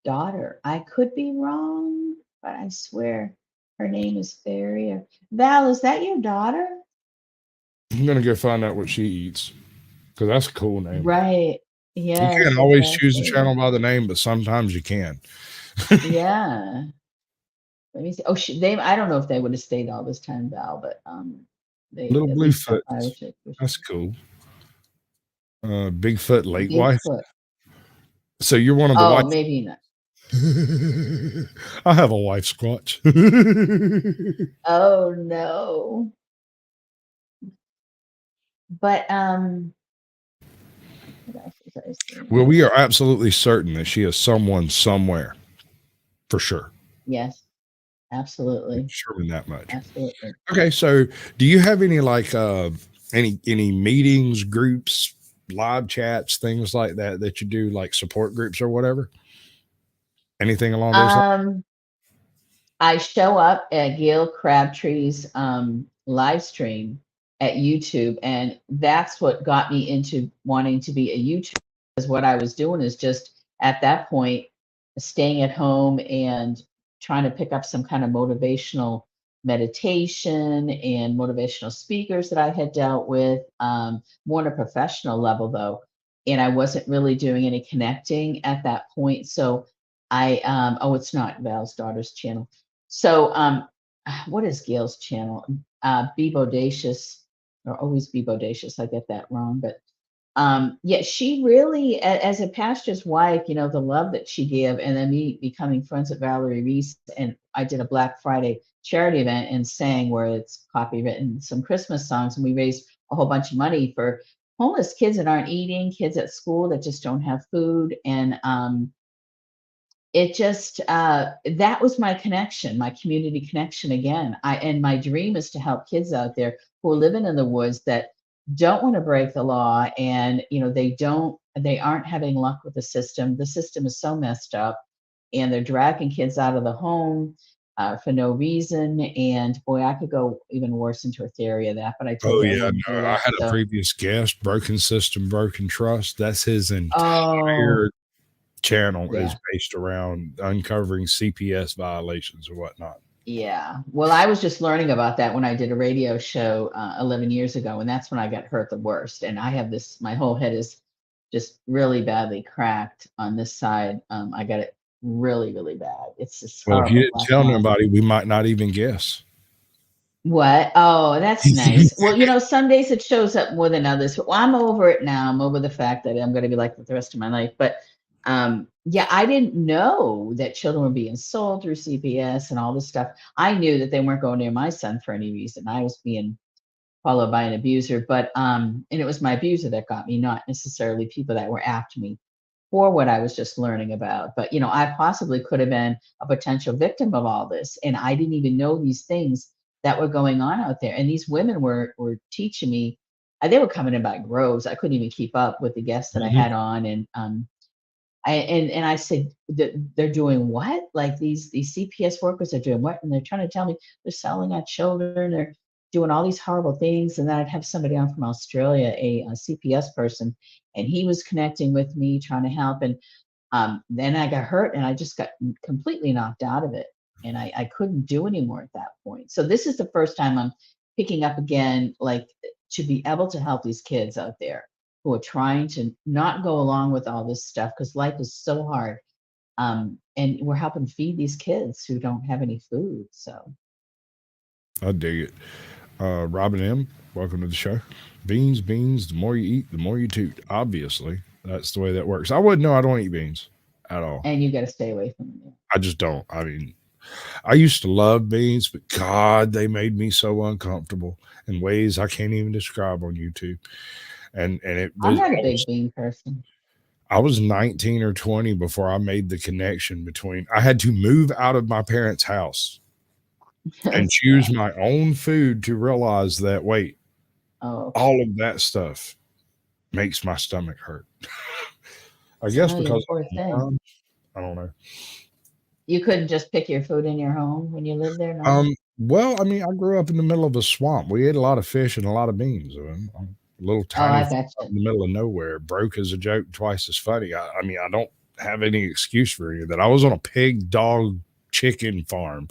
daughter. I could be wrong, but I swear her name is Fairy. Val, is that your daughter? I'm gonna go find out what she eats because that's a cool name. Right. You Yes, can't always choose a exactly. channel by the name, but sometimes you can. Yeah. Let me see. Oh, they. I don't know if they would have stayed all this time, Val, but they Little at least got Bluefoot. by with it. For That's sure. cool. Bigfoot Lake Wife. Bigfoot. So you're one of the Oh, wife. maybe not. I have a wife squatch. Oh no. But what else was I Well, saying? we are absolutely certain that she is someone somewhere, for sure. Yes, absolutely. Sure, that much. Absolutely. Okay, so do you have any like any meetings, groups, live chats, things like that you do, like support groups or whatever? Anything along those lines? Um, I show up at Gail Crabtree's live stream at YouTube, and that's what got me into wanting to be a YouTuber. Because what I was doing is just at that point staying at home and trying to pick up some kind of motivational meditation and motivational speakers that I had dealt with, more on a professional level though. And I wasn't really doing any connecting at that point. So oh, it's not Val's daughter's channel. So, what is Gail's channel? Be Bodacious, or always Be Bodacious. I get that wrong, but Yeah, she really, as a pastor's wife, the love that she gave, and then me becoming friends with Valerie Reese, and I did a Black Friday charity event and sang where it's copywritten some Christmas songs, and we raised a whole bunch of money for homeless kids that aren't eating, kids at school that just don't have food, and it just that was my connection, my community connection again. And my dream is to help kids out there who are living in the woods that don't want to break the law, and they aren't having luck with the system. The system is so messed up, and they're dragging kids out of the home for no reason. And boy, I could go even worse into a theory of that, but I told Oh you I yeah, wouldn't no. do I that. had a So, previous guest, broken system, broken trust. That's his oh entire channel is yeah. based around uncovering CPS violations and whatnot. Yeah. Well, I was just learning about that when I did a radio show 11 years ago, and that's when I got hurt the worst. And I have my whole head is just really badly cracked on this side. I got it really, really bad. It's just Well, if you horrible. didn't Last tell night. nobody, we might not even guess. What? Oh, that's nice. Well, some days it shows up more than others. Well, I'm over it now. I'm over the fact that I'm going to be like that the rest of my life. But yeah, I didn't know that children were being sold through CPS and all this stuff. I knew that they weren't going near my son for any reason. I was being followed by an abuser, but and it was my abuser that got me, not necessarily people that were after me for what I was just learning about. But I possibly could have been a potential victim of all this, and I didn't even know these things that were going on out there. And these women were teaching me. They were coming in by groves. I couldn't even keep up with the guests that I Mhm. had on, and and I said that they're doing what? Like these CPS workers are doing what? And they're trying to tell me they're selling our children. They're doing all these horrible things. And then I'd have somebody on from Australia, a CPS person, and he was connecting with me, trying to help. And then I got hurt, and I just got completely knocked out of it, and I couldn't do anymore at that point. So this is the first time I'm picking up again, like to be able to help these kids out there who are trying to not go along with all this stuff because life is so hard. And we're helping feed these kids who don't have any food. So I dig it. Robin M., welcome to the show. Beans, beans. The more you eat, the more you toot. Obviously, that's the way that works. I wouldn't know. I don't eat beans at all. and you got to stay away from them. I just don't. I mean, I used to love beans, but God, they made me so uncomfortable in ways I can't even describe on YouTube. And it I'm was not a big bean person. I was 19 or 20 before I made the connection between I had to move out of my parents' house and choose Yeah. my own food to realize that wait, Oh, okay. all of that stuff makes my stomach hurt. I guess Oh, you because poor I'm thing. warm. I don't know. You couldn't just pick your food in your home when you lived there, no? Well, I mean, I grew up in the middle of a swamp. We ate a lot of fish and a lot of beans. I'm a little Oh, tiny I farm got out you. in the middle of nowhere. Broke as a joke, twice as funny. I mean, I don't have any excuse for any of that. I was on a pig, dog, chicken farm.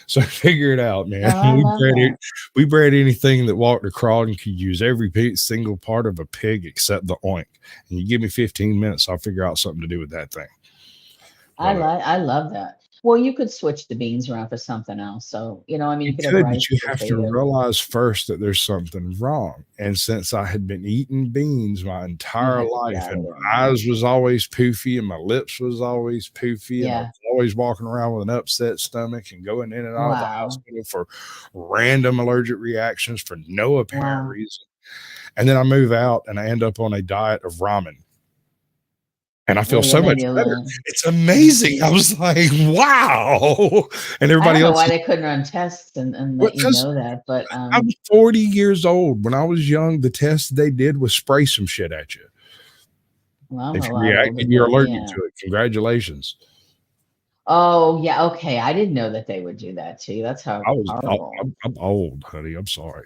So figure it out, man. Oh, I love that. We bred anything that walked or crawled and could use every single part of a pig except the oink. And you give me 15 minutes, I'll figure out something to do with that thing. But I love that. Well, you could switch the beans around for something else. So, I mean, you you could have could, but rice you or have to potatoes. realize first that there's something wrong. And since I had been eating beans my You entire had to life, dial and it my in. eyes was always poofy, and my lips was always poofy, and I Yeah. was always walking around with an upset stomach and going in and out of the Wow. hospital for random allergic reactions for no apparent Wow. reason. And then I move out and I end up on a diet of ramen. And I feel Yeah, so much maybe a better. little. It's amazing. I was like, wow. And I everybody don't know else why is, they couldn't run tests and well, let you because know that, but I'm 40 years old. When I was young, the test they did was spray some shit at you. well, I'm If a you lot older reacted, you're than allergic yeah. to it. Congratulations. Oh, yeah. Okay. I didn't know that they would do that to you. That's horrible. I'm old, honey. I'm sorry.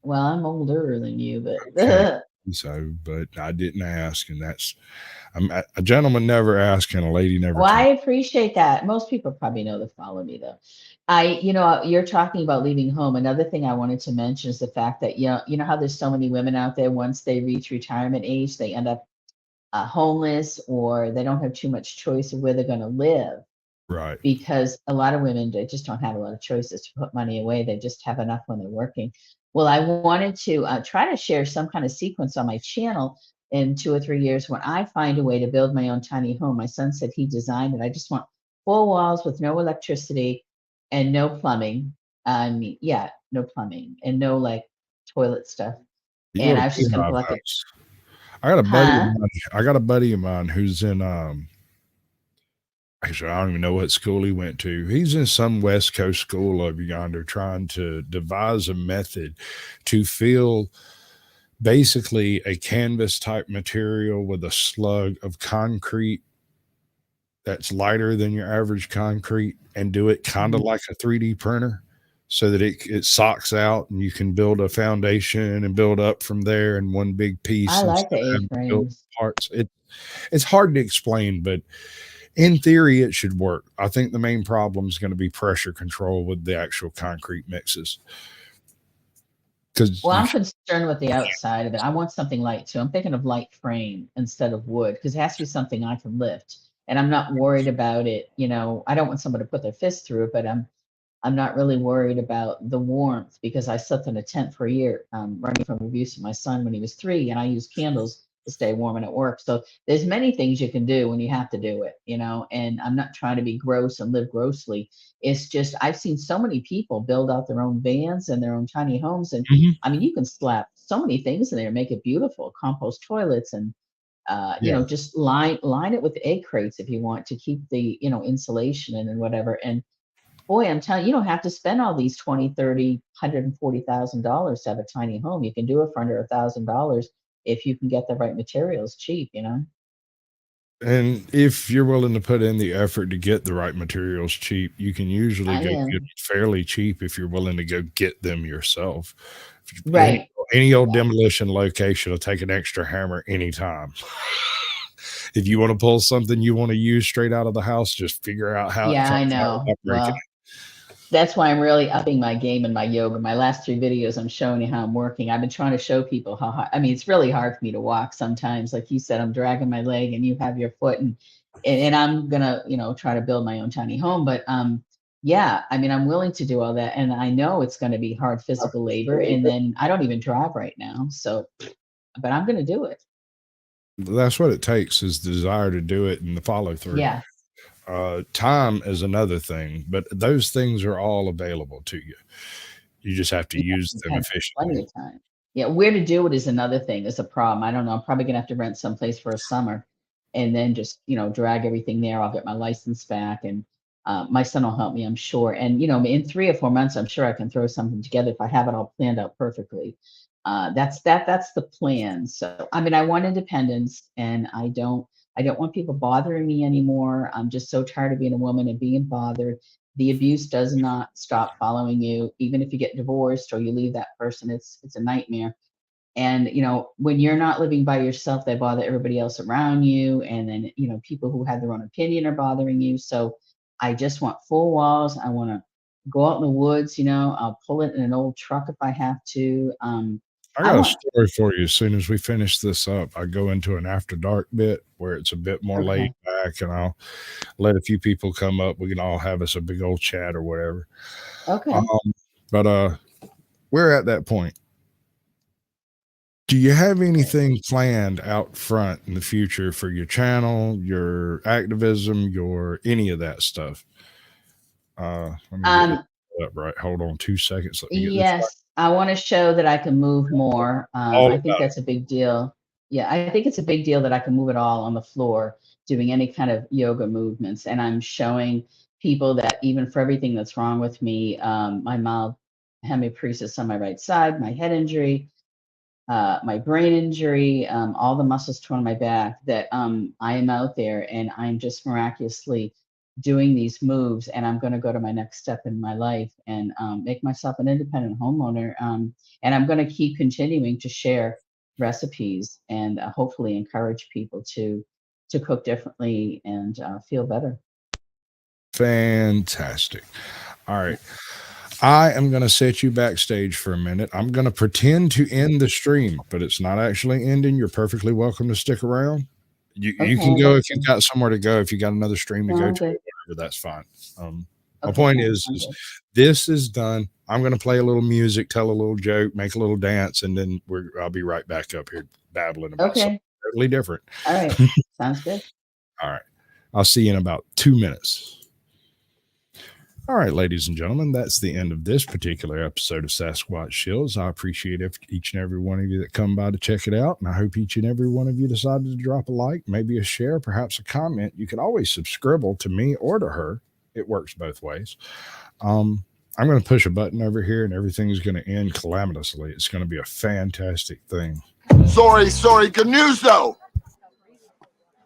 Well, I'm older than you, Okay. but So, but I didn't ask. And a gentleman never asked and a lady never well, I told. appreciate that. Most people probably know to follow me though. You're talking about leaving home. Another thing I wanted to mention is the fact that you know how there's so many women out there once they reach retirement age, they end up homeless or they don't have too much choice of where they're going to live Right. because a lot of women they just don't have a lot of choices to put money away. They just have enough when they're working. Well, I wanted to try to share some kind of sequence on my channel in 2 or 3 years when I find a way to build my own tiny home. My son said he designed it. I just want four walls with no electricity and no plumbing. I mean, yeah, no plumbing and no like toilet stuff. You And go to I was just going to Beehive collect it. House. I got a buddy of Huh? mine. I got a buddy of mine who's in actually I don't even know what school he went to. He's in some West Coast school over yonder trying to devise a method to fill basically a canvas type material with a slug of concrete that's lighter than your average concrete and do it kind of Mhm. like a 3D printer so that it socks out and you can build a foundation and build up from there in one big I piece like instead the of having to build A-frames. parts. It's hard to explain, but in theory, it should work. I think the main problem is going to be pressure control with the actual concrete mixes because Well, you I'm can, concerned with the outside of it. I want something light too. I'm thinking of light frame instead of wood because it has to be something I can lift. And I'm not worried about it. I don't want someone to put their fist through it, but I'm not really worried about the warmth because I slept in a tent for a year, running from abuse with my son when he was 3, and I use candles to stay warm and at work. So there's many things you can do when you have to do it. And I'm not trying to be gross and live grossly. It's just I've seen so many people build out their own vans and their own tiny homes, and Mhm. I mean you can slap so many things in there, make it beautiful, compost toilets and Yeah. just line it with egg crates if you want to keep the insulation in and whatever. And boy, I'm telling you, you don't have to spend all these 20, 30, $140,000 to have a tiny home. You can do it for under $1,000 if you can get the right materials cheap. And if you're willing to put in the effort to get the right materials cheap, you can usually I go get am. fairly cheap if you're willing to go get them yourself. Any, Right. any old Yeah. demolition location will take an extra hammer anytime. If you want to pull something you want to use straight out of the house, just figure out how it Yeah, comes I out know. without breaking Well, that's why I'm really upping my game in my yoga. My last 3 videos, I'm showing you how I'm working. I've been trying to show people how hard, I mean, it's really hard for me to walk sometimes. Like you said, I'm dragging my leg and you have your foot and I'm gonna, try to build my own tiny home. But yeah, I mean, I'm willing to do all that. And I know it's gonna be hard physical labor. And it. then I don't even drive right now. So, but I'm gonna do it. That's what it takes is the desire to do it and the follow through. Yes. Time is another thing, but those things are all available to you. You just have to Yeah, use we've them had plenty efficiently. of time. Yeah, where to do it is another thing. Is a problem. I don't know. I'm probably gonna have to rent someplace for a summer, and then just drag everything there. I'll get my license back, and my son will help me, I'm sure. And in 3 or 4 months, I'm sure I can throw something together if I have it all planned out perfectly. That's the plan. So I mean, I want independence, and I don't want people bothering me anymore. I'm just so tired of being a woman and being bothered. The abuse does not stop following you even if you get divorced or you leave that person. It's a nightmare. And when you're not living by yourself, they bother everybody else around you, and then people who have their own opinion are bothering you. So I just want full walls. I want to go out in the woods. I'll pull it in an old truck if I have to. I I got a want story for you. As soon as we finish this up, I go into an after dark bit where it's a bit more laid Okay. back, and I'll let a few people come up. We can all have us a big old chat or whatever. Okay. Um, but we're at that point. Do you have anything planned out front in the future for your channel, your activism, your any of that stuff? Let me get this um up right. Hold on 2 seconds. Let me get this right. Yes, I want to show that I can move more. All I think about that's a big deal. Yeah, I think it's a big deal that I can move it all on the floor, doing any kind of yoga movements. And I'm showing people that even for everything that's wrong with me, my mild hemiparesis on my right side, my head injury, my brain injury, all the muscles torn on my back, that I am out there and I'm just miraculously doing these moves. And I'm going to go to my next step in my life and make myself an independent homeowner. And I'm going to keep continuing to share recipes and hopefully encourage people to cook differently and feel better. fantastic. All Yeah. right. I am going to set you backstage for a minute. I'm going to pretend to end the stream, but it's not actually ending. You're perfectly welcome to stick around. You Okay, can I'd go love if you've to. got somewhere to go. If you got another stream to go Sounds to, or good. whatever, that's fine. Um, My Okay, point fine. is Okay. this is done. I'm going to play a little music, tell a little joke, make a little dance, and then I'll be right back up here babbling about something Okay. totally different. All right. Sounds good. All right. I'll see you in about 2 minutes. All right, ladies and gentlemen, that's the end of this particular episode of Sasquatch Shills. I appreciate each and every one of you that come by to check it out, and I hope each and every one of you decided to drop a like, maybe a share, perhaps a comment. You can always subscribe to me or to her. It works both ways. I'm going to push a button over here, and everything's going to end calamitously. It's going to be a fantastic thing. Sorry. Good news, though.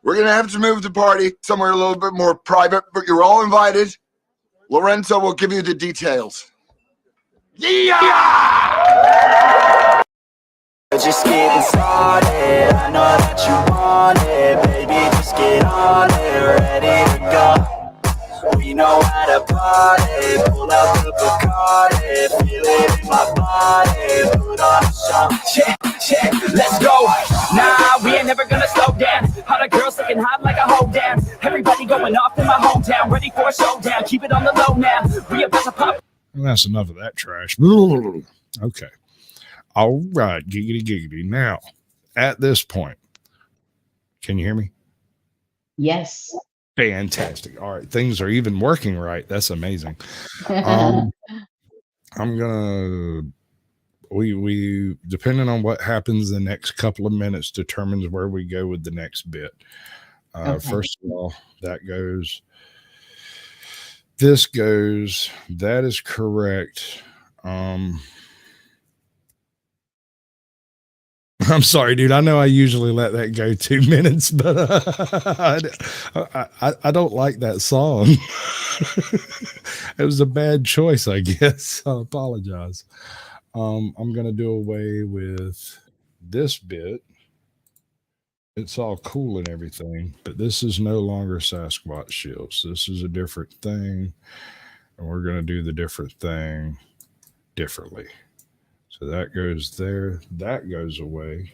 We're going to have to move the party somewhere a little bit more private, but you're all invited. Lorenzo will give you the details. Yeah! Just getting started. I know that you want it, baby. Just get on it, ready to go. We know how to party. Pull out the Bacardi, feel it in my body. Put on a show. Check, let's go. Nah, we ain't never gonna slow down. All the girls looking hot like a hoe down. Everybody going off in my hometown, ready for a showdown. Keep it on the low now. We about to pop. And that's enough of that trash. Okay. All right. Giggity. Now, at this point, can you hear me? Yes. Fantastic. All right. Things are even working right. That's amazing. I'm going to, we depending on what happens the next couple of minutes determines where we go with the next bit. Okay. First of all, that goes, this goes, that is correct. I'm sorry, dude. I know I usually let that go 2 minutes, but I don't like that song. It was a bad choice, I guess. I apologize. I'm going to do away with this bit. It's all cool and everything, but this is no longer Sasquatch Shills. This is a different thing, and we're going to do the different thing differently. So that goes there. That goes away.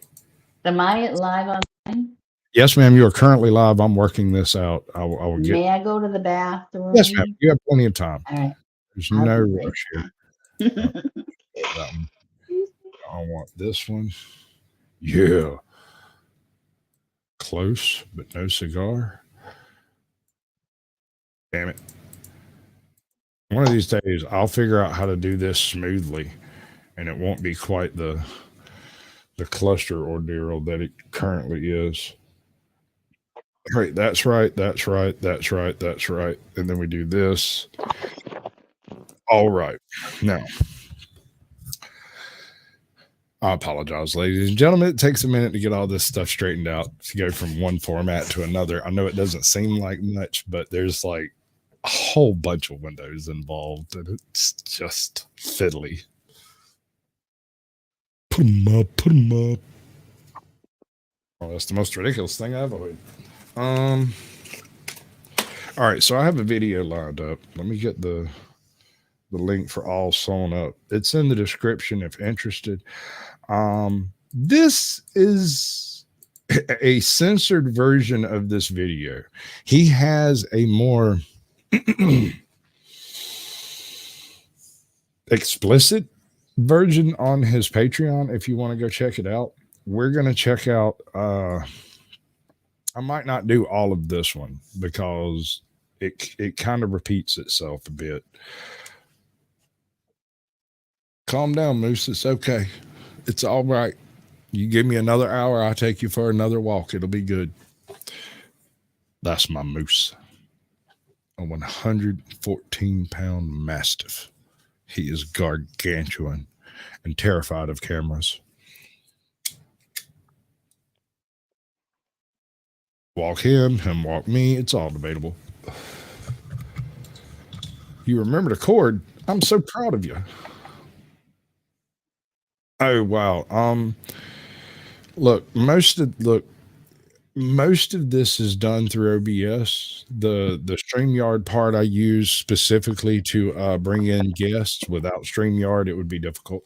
Am I live online? Yes, ma'am. You are currently live. I'm working this out. I will get. May I go to the bathroom? Yes, ma'am. You have plenty of time. All right. There's I'll no be right rush here. That one. I want this one. Yeah. Close, but no cigar. Damn it. One of these days, I'll figure out how to do this smoothly, and it won't be quite the cluster ordeal that it currently is. Right, that's right. And then we do this. All right. Now, I apologize, ladies and gentlemen. It takes a minute to get all this stuff straightened out, to go from one format to another. I know it doesn't seem like much, but there's like a whole bunch of windows involved, and it's just fiddly. Put them up. Oh, that's the most ridiculous thing I've ever heard. All right, so I have a video lined up. Let me get the link for all sewn up. It's in the description if interested. This is a censored version of this video. He has a more explicit version on his Patreon if you want to go check it out. We're going to check out I might not do all of this one because it kind of repeats itself a bit. Calm down, Moose. It's okay. It's all right. You give me another hour, I'll take you for another walk. It'll be good. That's my Moose. A 114-pound mastiff. He is gargantuan and terrified of cameras. Walk him walk me. It's all debatable. You remember the chord. I'm so proud of you. Oh, wow. Look, most of this is done through OBS. The StreamYard part I use specifically to bring in guests. Without StreamYard, it would be difficult.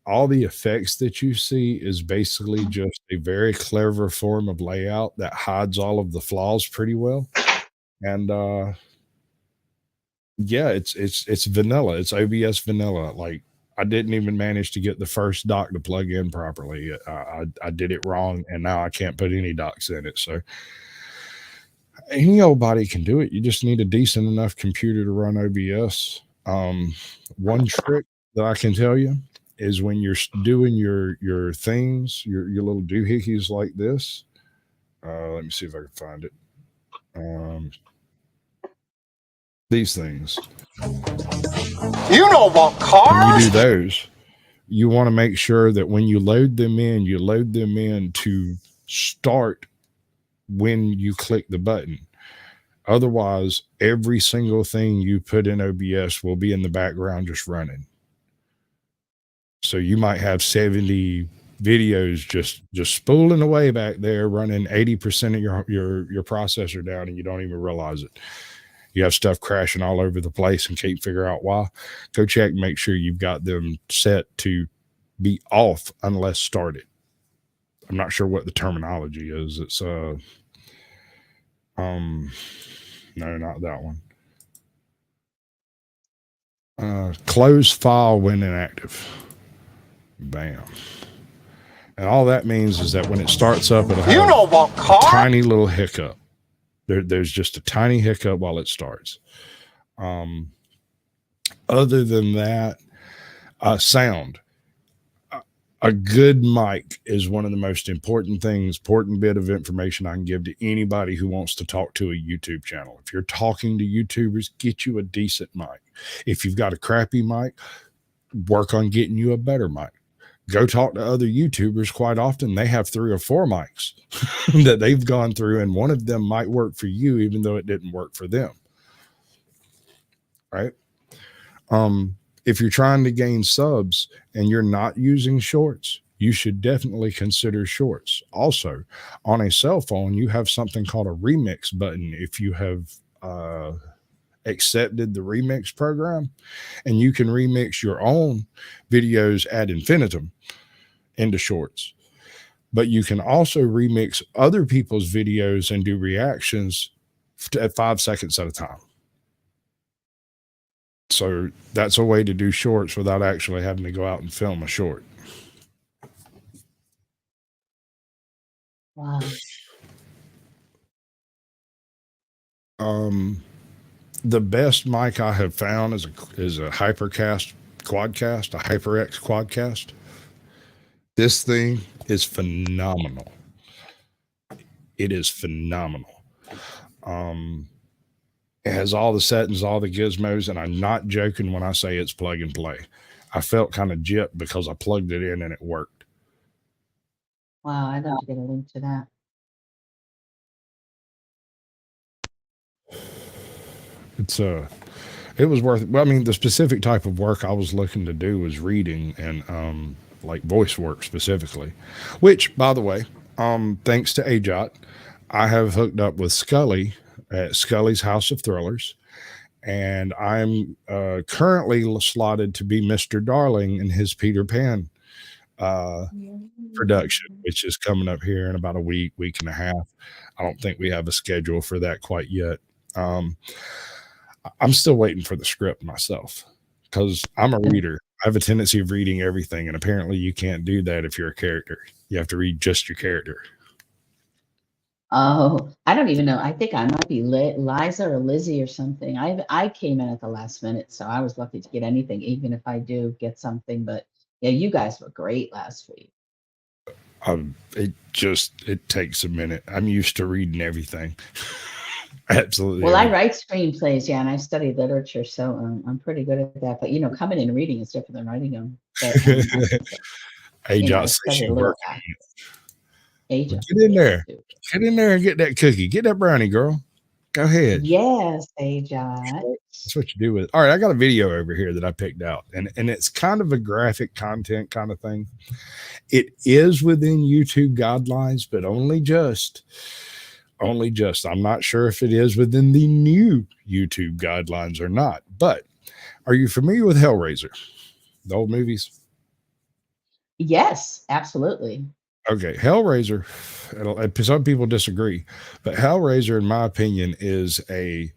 All the effects that you see is basically just a very clever form of layout that hides all of the flaws pretty well. And Yeah, it's vanilla. It's OBS vanilla. Like I didn't even manage to get the first dock to plug in properly. I did it wrong, and now I can't put any docks in it. So any old body can do it. You just need a decent enough computer to run OBS. One trick that I can tell you is when you're doing your things, your little doohickeys like this. Let me see if I can find it. These things. You don't want When cars? you do those, you want to make sure that when you load them in to start when you click the button. Otherwise, every single thing you put in OBS will be in the background just running. So you might have 70 videos just spooling away back there, running 80% of your processor down, and you don't even realize it. You have stuff crashing all over the place and can't figure out why. Go check and make sure you've got them set to be off unless started. I'm not sure what the terminology is. It's no, not that one. Close file when inactive. Bam. And all that means is that when it starts up, it'll have You don't want a cars? tiny little hiccup. There's just a tiny hiccup while it starts. Other than that, sound. A good mic is one of the most important bit of information I can give to anybody who wants to talk to a YouTube channel. If you're talking to YouTubers, get you a decent mic. If you've got a crappy mic, work on getting you a better mic. Go talk to other YouTubers. Quite often, they have 3 or 4 mics that they've gone through, and one of them might work for you, even though it didn't work for them. Right? If you're trying to gain subs and you're not using shorts, you should definitely consider shorts. Also, on a cell phone, you have something called a remix button. If you have accepted the remix program, and you can remix your own videos ad infinitum into shorts, but you can also remix other people's videos and do reactions at 5 seconds at a time. So that's a way to do shorts without actually having to go out and film a short. Wow. The best mic I have found is a Hypercast Quadcast, a HyperX Quadcast. This thing is phenomenal. It is phenomenal. It has all the settings, all the gizmos, and I'm not joking when I say it's plug and play. I felt kind of gypped because I plugged it in and it worked. Wow, I'd love to get a link to that. It was worth it. Well, I mean, the specific type of work I was looking to do was reading and like voice work specifically, which, by the way, thanks to AJOT, I have hooked up with Scully at Scully's House of Thrillers, and I'm currently slotted to be Mr. Darling in his Peter Pan production, which is coming up here in about a week and a half. I don't think we have a schedule for that quite yet. I'm still waiting for the script myself because I'm a reader. I have a tendency of reading everything, and apparently you can't do that if you're a character. You have to read just your character. Oh, I don't even know. I think I might be Liza or Lizzie or something. I came in at the last minute, so I was lucky to get anything, even if I do get something. But yeah, you guys were great last week. It takes a minute. I'm used to reading everything. Absolutely. Well, I write screenplays, yeah, and I studied literature, so I'm pretty good at that. But coming in and reading is different than writing them. But, AJOT says studied she a little working. AJOT. Get in there. Get in there and get that cookie. Get that brownie, girl. Go ahead. Yes, AJOT. That's what you do with it. All right, I got a video over here that I picked out, and it's kind of a graphic content kind of thing. It is within YouTube guidelines, but only just. I'm not sure if it is within the new YouTube guidelines or not. But are you familiar with Hellraiser, the old movies? Yes, absolutely. Okay, Hellraiser, some people disagree, but Hellraiser, in my opinion, is a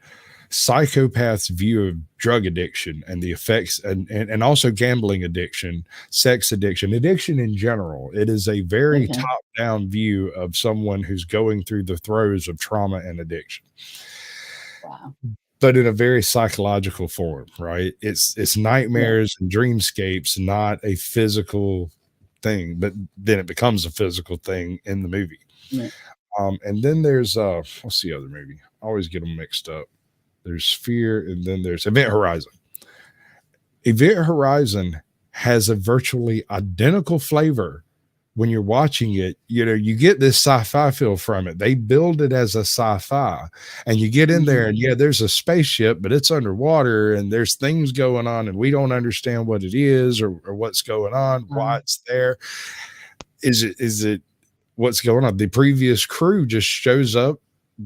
psychopath's view of drug addiction and the effects, and also gambling addiction, sex addiction in general. It is a very Okay. top-down view of someone who's going through the throes of trauma and addiction, Wow. but in a very psychological form, right? It's nightmares and dreamscapes, not a physical thing, but then it becomes a physical thing in the movie. Yeah. And then there's what's the other movie? I always get them mixed up. There's Fear, and then there's Event Horizon. Event Horizon has a virtually identical flavor when you're watching it. You get this sci-fi feel from it. They build it as a sci-fi, and you get in there, and there's a spaceship, but it's underwater, and there's things going on, and we don't understand what it is or what's going on, why it's there. Is it what's going on? The previous crew just shows up,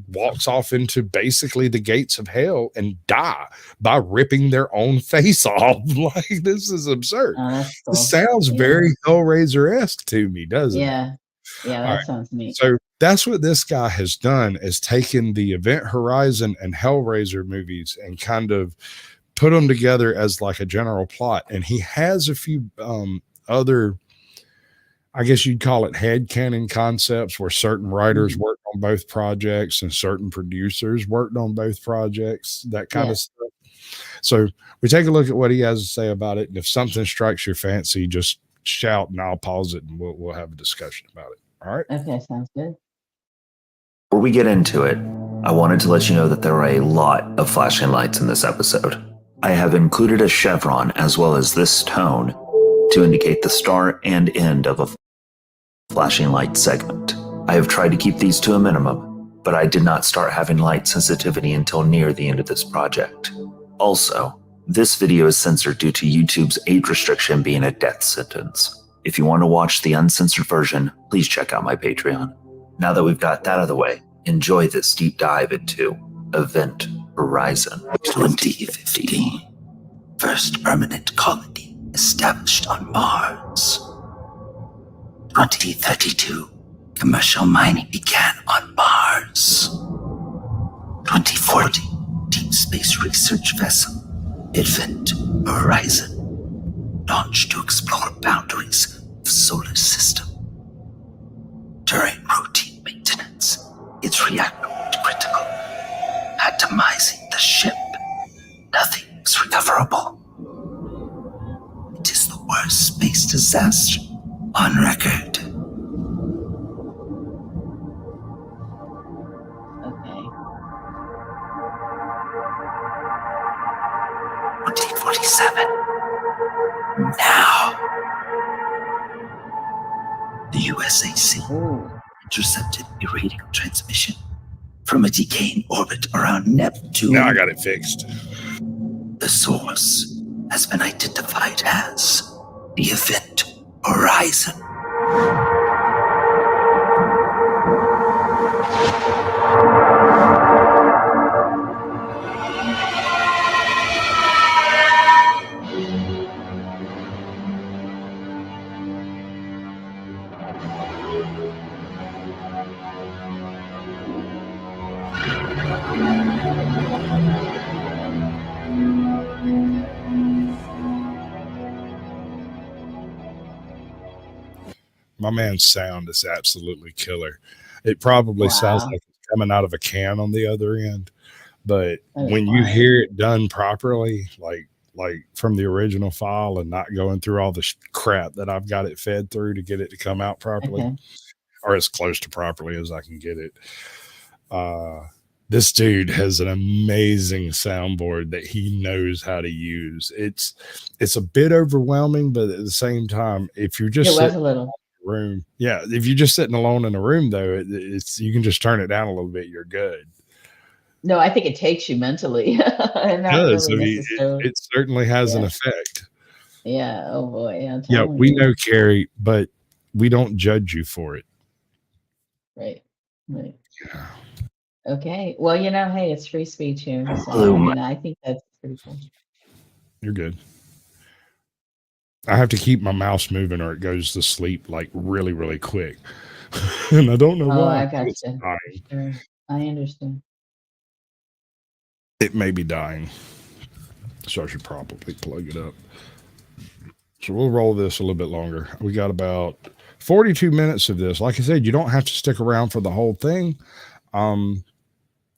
walks off into basically the gates of hell, and die by ripping their own face off. Like, this is absurd. Cool. This sounds very Hellraiser-esque to me, doesn't it? Yeah, that sounds neat. So that's what this guy has done, is taken the Event Horizon and Hellraiser movies and kind of put them together as like a general plot. And he has a few other, I guess you'd call it headcanon concepts, where certain writers worked on both projects and certain producers worked on both projects, that kind of stuff. So we take a look at what he has to say about it. And if something strikes your fancy, just shout and I'll pause it and we'll have a discussion about it. All right. Okay, sounds good. Before we get into it, I wanted to let you know that there are a lot of flashing lights in this episode. I have included a chevron as well as this tone to indicate the start and end of a flashing light segment. I have tried to keep these to a minimum, but I did not start having light sensitivity until near the end of this project. Also, this video is censored due to YouTube's age restriction being a death sentence. If you want to watch the uncensored version, please check out my Patreon. Now that we've got that out of the way, enjoy this deep dive into Event Horizon. 2015. First permanent colony established on Mars. 2032. Commercial mining began on Mars. 2040. Deep space research vessel Event Horizon launched to explore boundaries of solar system. During routine maintenance, its reactor went critical, atomizing the ship. Nothing was recoverable. It is the worst space disaster on record. Okay. 2047. Now. The USAC intercepted a radio transmission from a decaying orbit around Neptune. Now I got it fixed. The source has been identified as the Event Horizon. My man's sound is absolutely killer. It probably sounds like it's coming out of a can on the other end, but when you hear it done properly, like from the original file and not going through all the crap that I've got it fed through to get it to come out properly, or as close to properly as I can get it. This dude has an amazing soundboard that he knows how to use. It's a bit overwhelming, but at the same time, if you're just it was a little room, if you're just sitting alone in a room, though, it's you can just turn it down a little bit, you're good. No, I think it takes you mentally. It does. Really it certainly has an effect. Yeah. Oh boy. Yeah, we know, Carrie, but we don't judge you for it. Right. Yeah. Okay. Well, hey, it's free speech here. So, I think that's pretty cool. You're good. I have to keep my mouse moving or it goes to sleep like really, really quick. And I don't know why. I got you. Sure. I understand. It may be dying. So I should probably plug it up. So we'll roll this a little bit longer. We got about 42 minutes of this. Like I said, you don't have to stick around for the whole thing.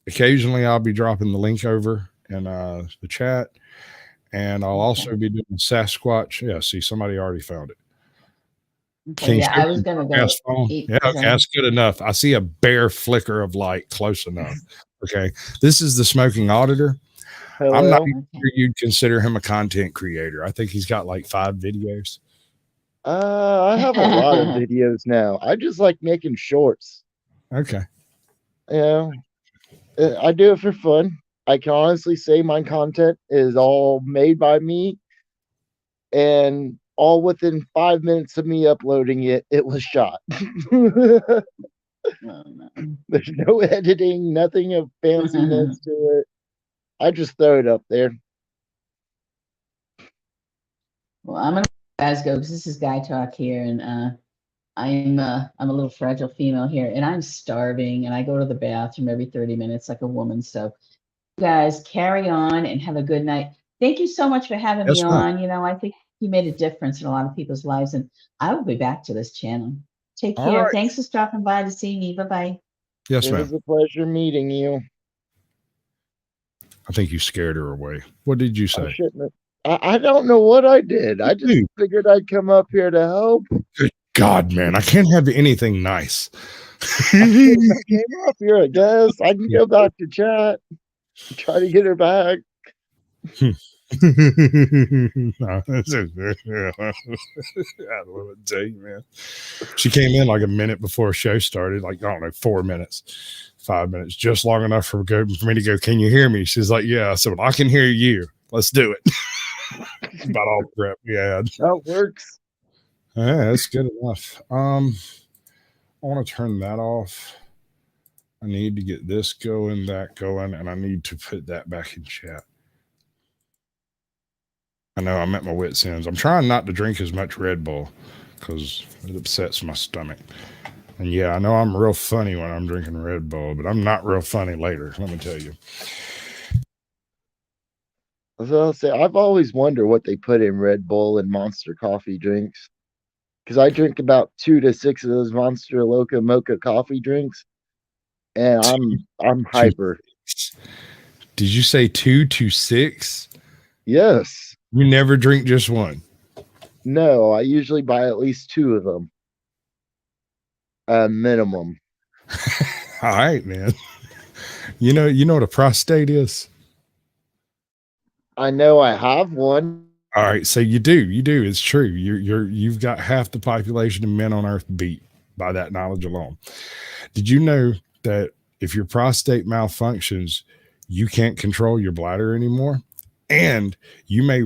Occasionally I'll be dropping the link over in the chat, and I'll also be doing Sasquatch. Yeah, see, somebody already found it. Okay, yeah, I was gonna go. Yeah, okay, that's good enough. I see a bare flicker of light. Close enough. Okay, this is the Smoking Auditor. Hello. I'm not sure you'd consider him a content creator. I think he's got like 5 videos. I have a lot of videos now. I just like making shorts. Okay. Yeah, I do it for fun. I can honestly say my content is all made by me, and all within 5 minutes of me uploading it, it was shot. Oh, no. There's no editing, nothing of fanciness to it. I just throw it up there. Well, I'm gonna guys go because this is Guy Talk here, and I'm a little fragile female here, and I'm starving, and I go to the bathroom every 30 minutes like a woman. So, you guys carry on and have a good night. Thank you so much for having me on. You know, I think you made a difference in a lot of people's lives, and I will be back to this channel. Take care. All right. Thanks for stopping by to see me. Bye bye. Yes, It ma'am. was a pleasure meeting you. I think you scared her away. What did you I say? shouldn't have. I don't know what I did. I just figured I'd come up here to help. Good God, man. I can't have anything nice. I came up here, I guess. I can go back to chat. Try to get her back. I don't know what to tell you, man. She came in like a minute before the show started, like, I don't know, 4 minutes, 5 minutes, just long enough for me to go, can you hear me? She's like, yeah. I said, well, I can hear you. Let's do it. About all the prep we had. That works. Yeah, that's good enough. I want to turn that off. I need to get this going, that going, and I need to put that back in chat. I know I'm at my wit's ends. I'm trying not to drink as much Red Bull because it upsets my stomach. And yeah, I know I'm real funny when I'm drinking Red Bull, but I'm not real funny later, let me tell you. I'll say, I've always wondered what they put in Red Bull and Monster coffee drinks. Because I drink about 2 to 6 of those Monster Loca Mocha coffee drinks, and I'm hyper. Did you say 2 to 6? Yes. You never drink just one? No, I usually buy at least 2 of them. Minimum. All right, man. You know what a prostate is? I know I have one. All right, so you do. It's true. You've got half the population of men on Earth beat by that knowledge alone. Did you know that if your prostate malfunctions, you can't control your bladder anymore, and you may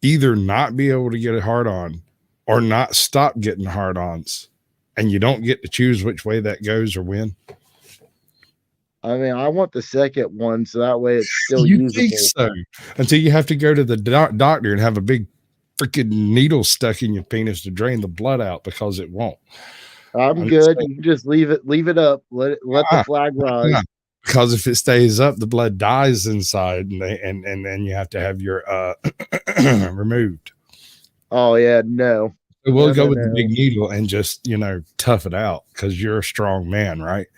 either not be able to get a hard-on or not stop getting hard-ons, and you don't get to choose which way that goes or when? I mean, I want the second one, so that way it's still you usable. Think so? Until you have to go to the doctor and have a big freaking needle stuck in your penis to drain the blood out because it won't. I'm good. You can just leave it up. Let the flag rise. Because if it stays up, the blood dies inside, and then you have to have your removed. Oh yeah, no. So we'll go with the big needle and just tough it out because you're a strong man, right?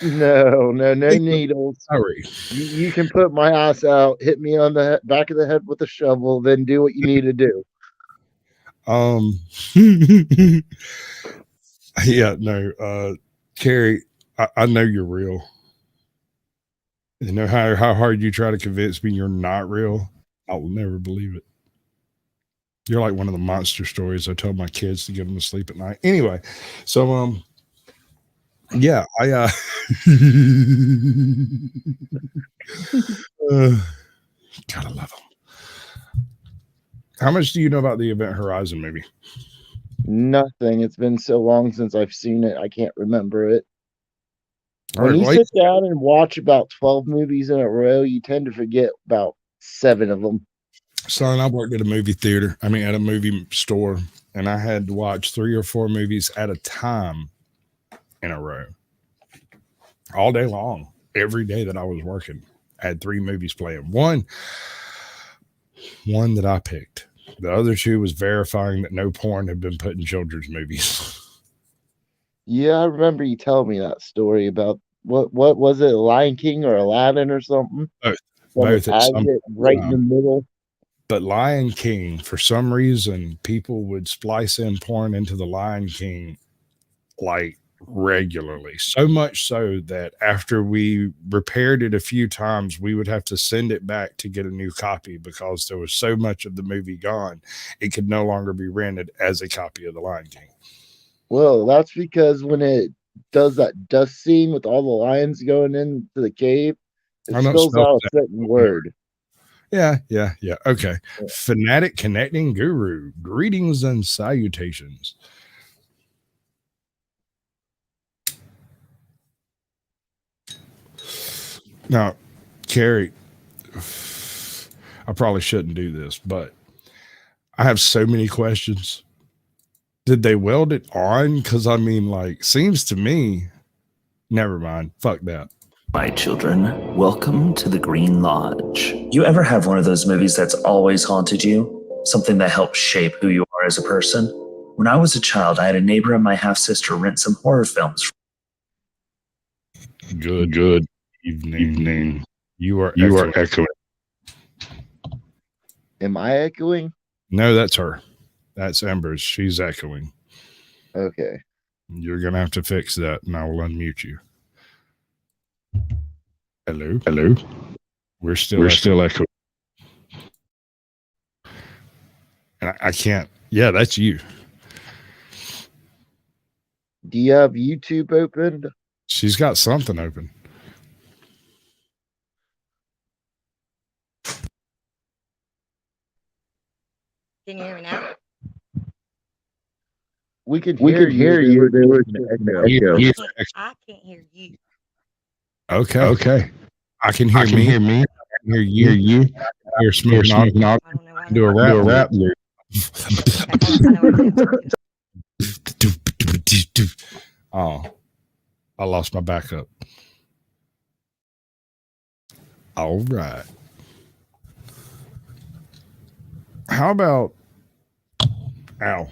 No needles. Sorry. You can put my ass out, hit me on the back of the head with a shovel, then do what you need to do. Yeah, no, Carrie, I know you're real. You know how hard you try to convince me you're not real? I will never believe it. You're like one of the monster stories I tell my kids to get them to sleep at night. Anyway, so yeah, I gotta love them. How much do you know about the Event Horizon movie? Nothing. It's been so long since I've seen it, I can't remember it. When you sit down and watch about 12 movies in a row, you tend to forget about 7 of them. Son, I worked at a movie theater. I mean, at a movie store, and I had to watch 3 or 4 movies at a time in a row all day long, every day that I was working. I had 3 movies playing. One that I picked. The other 2 was verifying that no porn had been put in children's movies. Yeah, I remember you telling me that story about what was it, Lion King or Aladdin or something? Both at some right in the middle. But Lion King, for some reason, people would splice in porn into the Lion King like regularly. So much so that after we repaired it a few times, we would have to send it back to get a new copy because there was so much of the movie gone, it could no longer be rented as a copy of the Lion King. Well, that's because when it does that dust scene with all the lions going into the cave, it spells out a certain word. Yeah. Okay. Yeah. Fanatic Connecting Guru. Greetings and salutations. Now, Carrie, I probably shouldn't do this, but I have so many questions. Did they weld it on? Because I mean, like, seems to me, never mind. Fuck that. My children, welcome to the Green Lodge. You ever have one of those movies that's always haunted you? Something that helps shape who you are as a person? When I was a child, I had a neighbor and my half-sister rent some horror films. Good evening. You are echoing. Am I echoing? No, that's her. That's Embers. She's echoing. Okay. You're going to have to fix that, and I will unmute you. Hello. We're still echoing. And I can't. Yeah, that's you. Do you have YouTube opened? She's got something open. Can you hear me now? We can hear you. There was an echo. I can't hear you. Okay. I can hear me. I can hear you. You're smoking off. Do a rap. Oh, I lost my backup. All right. How about ow?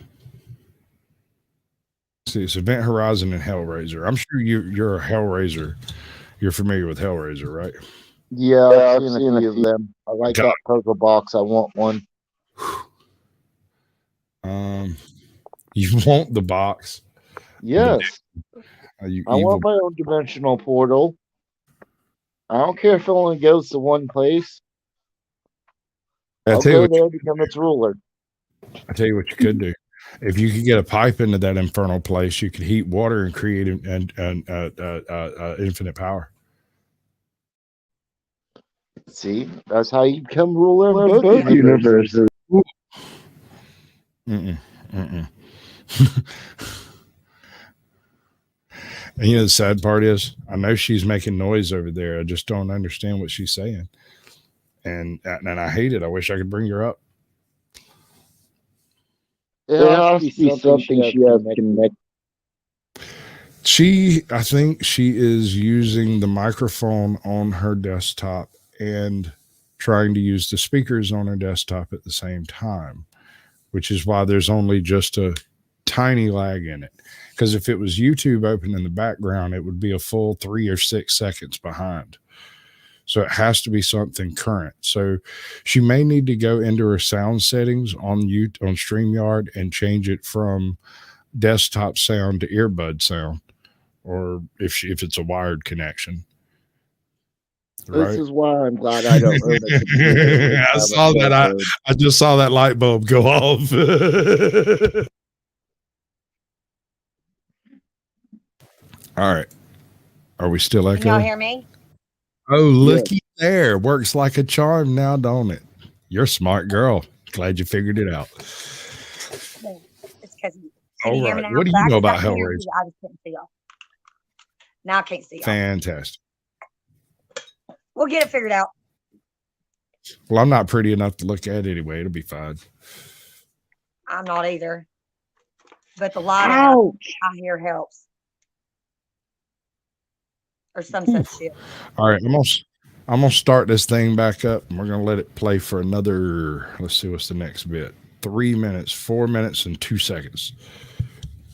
See, it's Event Horizon and Hellraiser. I'm sure you're a Hellraiser. You're familiar with Hellraiser, right? Yeah, I've seen a few of them. I like that puzzle box. I want one. You want the box? Yes. I want my own dimensional portal. I don't care if it only goes to one place. I'll go there and become its ruler. I tell you what you could do. If you could get a pipe into that infernal place, you could heat water and create an infinite power. See, that's how you become ruler of both universes. And you know, the sad part is, I know she's making noise over there. I just don't understand what she's saying. And I hate it. I wish I could bring her up. There has to be something she has connected. I think she is using the microphone on her desktop and trying to use the speakers on her desktop at the same time, which is why there's only just a tiny lag in it. Because if it was YouTube open in the background, it would be a full 3 or 6 seconds behind. So it has to be something current. So she may need to go into her sound settings on StreamYard and change it from desktop sound to earbud sound, or if it's a wired connection. Right? This is why I'm glad I don't own a computer. I saw that. I just saw that light bulb go off. All right. Are we still echoing? Can y'all hear me? Oh, looky there. Works like a charm now, don't it? You're a smart girl. Glad you figured it out. It's because all right. What do you know about Hellraiser? I just couldn't see y'all. Now I can't see y'all. Fantastic. We'll get it figured out. Well, I'm not pretty enough to look at anyway. It'll be fine. I'm not either. But the light I hear helps. Or some such shit. All right. I'm going to start this thing back up and we're going to let it play for another, let's see what's the next bit. 3 minutes, 4 minutes, and 2 seconds.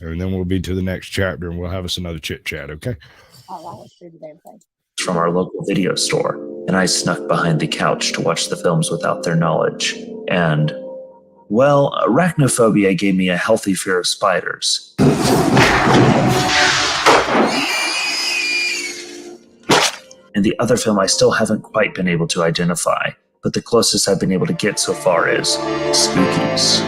And then we'll be to the next chapter and we'll have us another chit chat, okay? All right, let's do the damn thing. From our local video store, and I snuck behind the couch to watch the films without their knowledge. And, well, arachnophobia gave me a healthy fear of spiders. And the other film I still haven't quite been able to identify, but the closest I've been able to get so far is Spookies.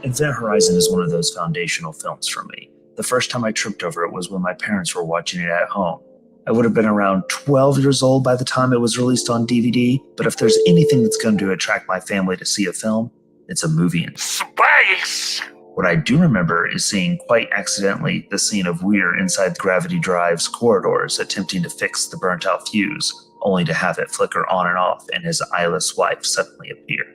Event Horizon is one of those foundational films for me. The first time I tripped over it was when my parents were watching it at home. I would have been around 12 years old by the time it was released on DVD, but if there's anything that's going to attract my family to see a film, it's a movie in space. What I do remember is seeing quite accidentally the scene of Weir inside Gravity Drive's corridors attempting to fix the burnt out fuse, only to have it flicker on and off and his eyeless wife suddenly appear.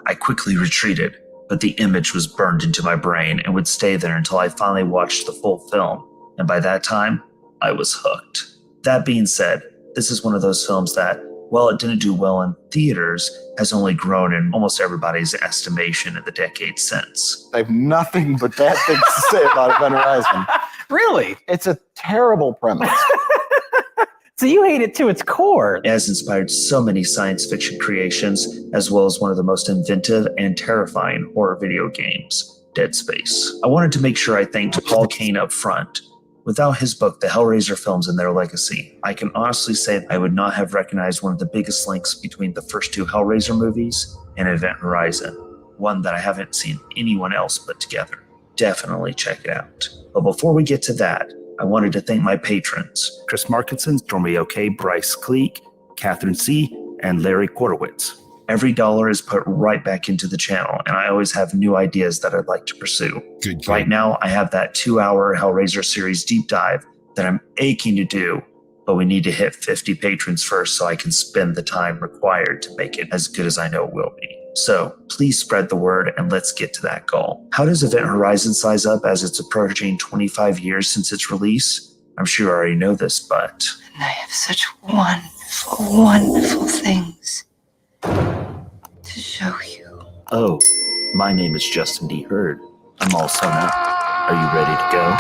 I quickly retreated, but the image was burned into my brain and would stay there until I finally watched the full film, and by that time, I was hooked. That being said, this is one of those films that, while it didn't do well in theaters, has only grown in almost everybody's estimation in the decades since. I have nothing but bad things to say about Event Horizon. Really? It's a terrible premise. So you hate it to its core. It has inspired so many science fiction creations, as well as one of the most inventive and terrifying horror video games, Dead Space. I wanted to make sure I thanked Paul Kane up front. Without his book, The Hellraiser films and their legacy, I can honestly say I would not have recognized one of the biggest links between the first two Hellraiser movies and Event Horizon, one that I haven't seen anyone else put together. Definitely check it out. But before we get to that, I wanted to thank my patrons: Chris Markinson, Stormy OK, Bryce Cleek, Catherine C., and Larry Quarterwitz. Every dollar is put right back into the channel, and I always have new ideas that I'd like to pursue. Good. Right now, I have that 2-hour Hellraiser series deep dive that I'm aching to do, but we need to hit 50 patrons first so I can spend the time required to make it as good as I know it will be. So please spread the word and let's get to that goal. How does Event Horizon size up as it's approaching 25 years since its release? I'm sure you already know this, but... And I have such wonderful, wonderful things to show you. Oh, my name is Justin D. Hurd. I'm all sewn up. Are you ready to go?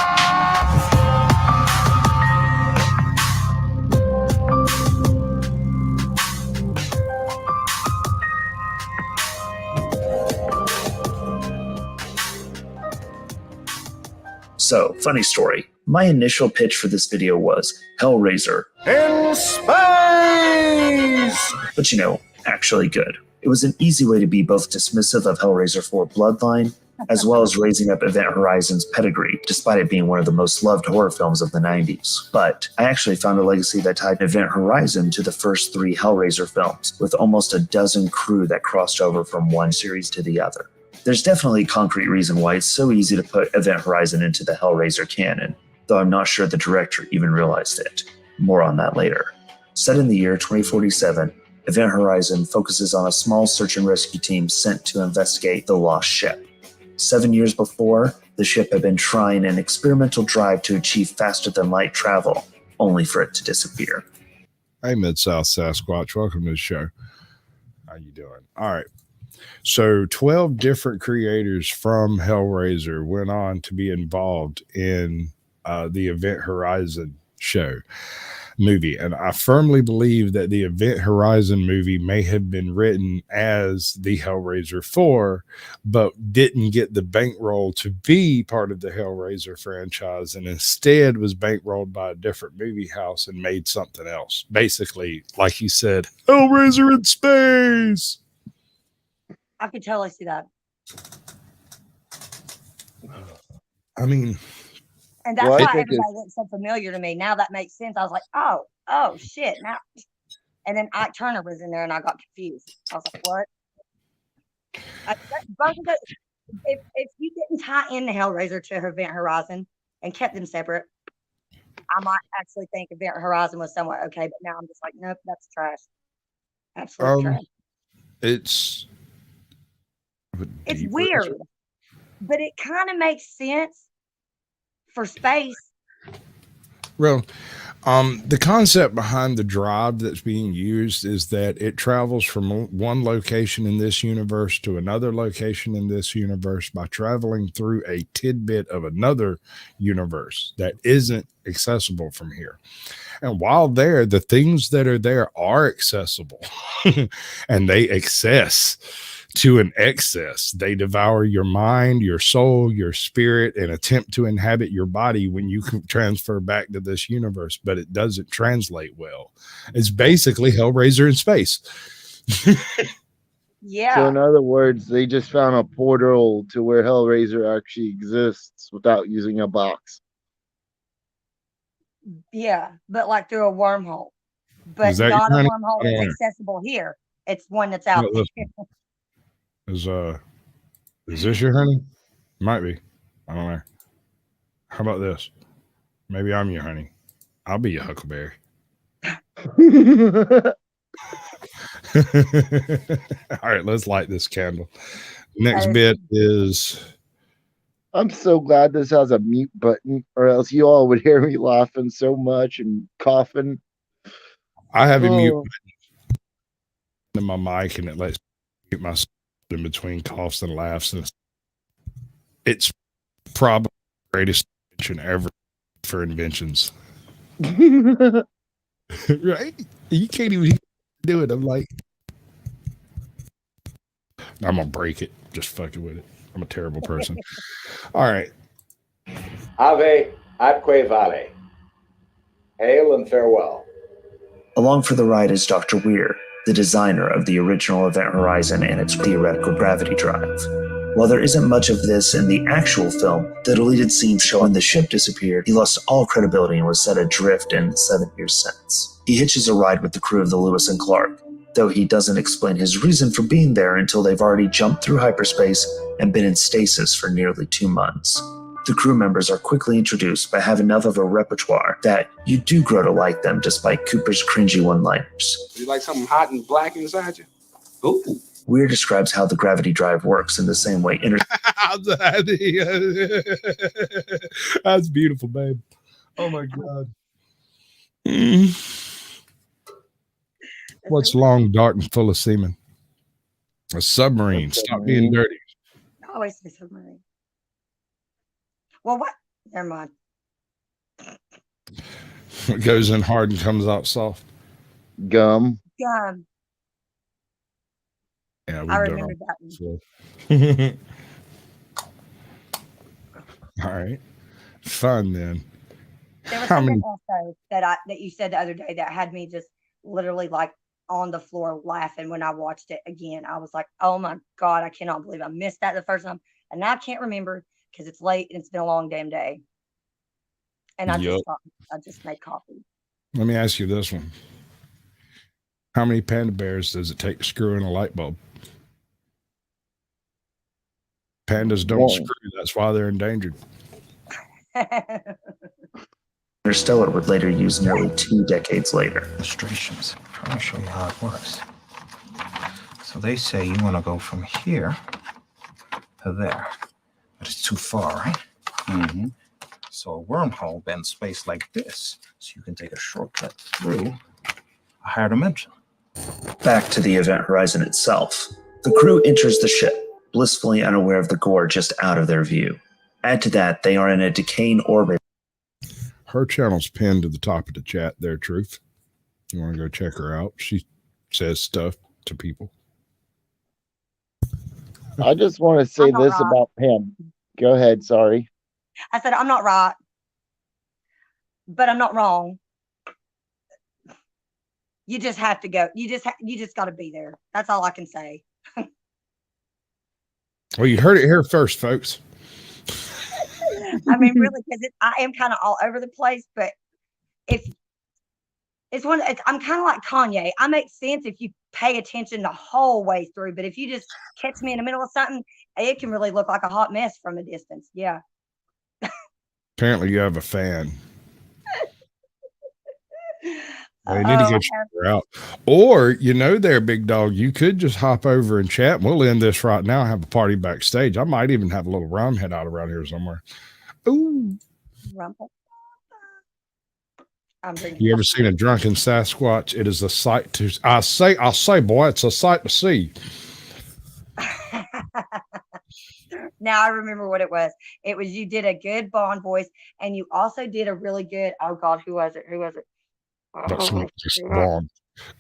So, funny story. My initial pitch for this video was Hellraiser In space! but actually good. It was an easy way to be both dismissive of Hellraiser 4 Bloodline, as well as raising up Event Horizon's pedigree, despite it being one of the most loved horror films of the 90s. But I actually found a legacy that tied Event Horizon to the first 3 Hellraiser films, with almost a dozen crew that crossed over from one series to the other. There's definitely a concrete reason why it's so easy to put Event Horizon into the Hellraiser canon, though I'm not sure the director even realized it. More on that later. Set in the year 2047, Event Horizon focuses on a small search and rescue team sent to investigate the lost ship. 7 years before, the ship had been trying an experimental drive to achieve faster-than-light travel, only for it to disappear. Hey, Mid-South Sasquatch, welcome to the show. How you doing? All right. So 12 different creators from Hellraiser went on to be involved in the Event Horizon movie. And I firmly believe that the Event Horizon movie may have been written as the Hellraiser 4, but didn't get the bankroll to be part of the Hellraiser franchise, and instead was bankrolled by a different movie house and made something else. Basically, like he said, Hellraiser in space. I could totally see that. I mean, and that's why everybody looks so familiar to me. Now that makes sense. I was like, oh shit. Now, and then Ike Turner was in there and I got confused. I was like, what? Both of those, if you didn't tie in the Hellraiser to Event Horizon and kept them separate, I might actually think Event Horizon was somewhat okay. But now I'm just like, nope, that's trash. Absolutely trash. It's weird. but it kind of makes sense for space. Well, the concept behind the drive that's being used is that it travels from one location in this universe to another location in this universe by traveling through a tidbit of another universe that isn't accessible from here. And while there, the things that are there are accessible and they access to an excess. They devour your mind, your soul, your spirit, and attempt to inhabit your body when you can transfer back to this universe, but it doesn't translate well. It's basically Hellraiser in space. Yeah. So in other words, they just found a portal to where Hellraiser actually exists without using a box. Yeah, but like through a wormhole. But Is that not a your honey? wormhole I don't that's know. accessible here. It's one that's out Look, there. Is this your honey? Might be. I don't know. How about this? Maybe I'm your honey. I'll be your huckleberry. All right, let's light this candle. Next bit is I'm so glad this has a mute button, or else you all would hear me laughing so much and coughing. I have a mute button in my mic, and it lets me mute myself in between coughs and laughs. And it's probably the greatest invention ever for inventions. Right? You can't even do it. I'm like, I'm gonna break it. Just fucking with it. I'm a terrible person. All right. Ave atque vale. Hail and farewell. Along for the ride is Dr. Weir, the designer of the original Event Horizon and its theoretical gravity drive. While there isn't much of this in the actual film, the deleted scenes show when the ship disappeared, he lost all credibility and was set adrift in 7 years since. He hitches a ride with the crew of the Lewis and Clark, though he doesn't explain his reason for being there until they've already jumped through hyperspace and been in stasis for nearly 2 months. The crew members are quickly introduced but have enough of a repertoire that you do grow to like them despite Cooper's cringy one-liners. You like something hot and black inside you? Ooh. Weir describes how the gravity drive works in the same way That's beautiful, babe. Oh my god. What's long, dark, and full of semen? A submarine. Stop being dirty. I always say submarine. Well, what? Never mind. It goes in hard and comes out soft. Gum. Gum. Yeah, I remember that one. All right. Fun then. There was something also that you said the other day that had me just literally like on the floor laughing when I watched it again. I was like, oh my God, I cannot believe I missed that the first time. And now I can't remember because it's late and it's been a long damn day. And I just made coffee. Let me ask you this one. How many panda bears does it take to screw in a light bulb? Pandas don't screw. That's why they're endangered. Interstellar would later use nearly 2 decades later. Illustrations. I'm going to show you how it works. So they say you want to go from here to there, but it's too far, right? Mm-hmm. So a wormhole bends space like this, so you can take a shortcut through a higher dimension. Back to the Event Horizon itself. The crew enters the ship, blissfully unaware of the gore just out of their view. Add to that, they are in a decaying orbit. Her channel's pinned to the top of the chat there, Truth. You want to go check her out? She says stuff to people. I just want to say this about him. Go ahead, sorry. I said, I'm not right, but I'm not wrong. You just have to go. You just got to be there. That's all I can say. Well, you heard it here first, folks. I mean, really, because I am kind of all over the place, but if it's I'm kind of like Kanye. I make sense if you pay attention the whole way through, but if you just catch me in the middle of something, it can really look like a hot mess from a distance. Yeah. Apparently you have a fan. They need to get you out. Or, you know, there, big dog, you could just hop over and chat. And we'll end this right now. Have a party backstage. I might even have a little rum head out around here somewhere. Ooh. Rumble. I'm drinking. You ever seen a drunken Sasquatch? It is a sight to. I'll say, boy, it's a sight to see. Now I remember what it was. It was you did a good Bond voice, and you also did a really good. Oh God, who was it? Who was it? That's not just Bond.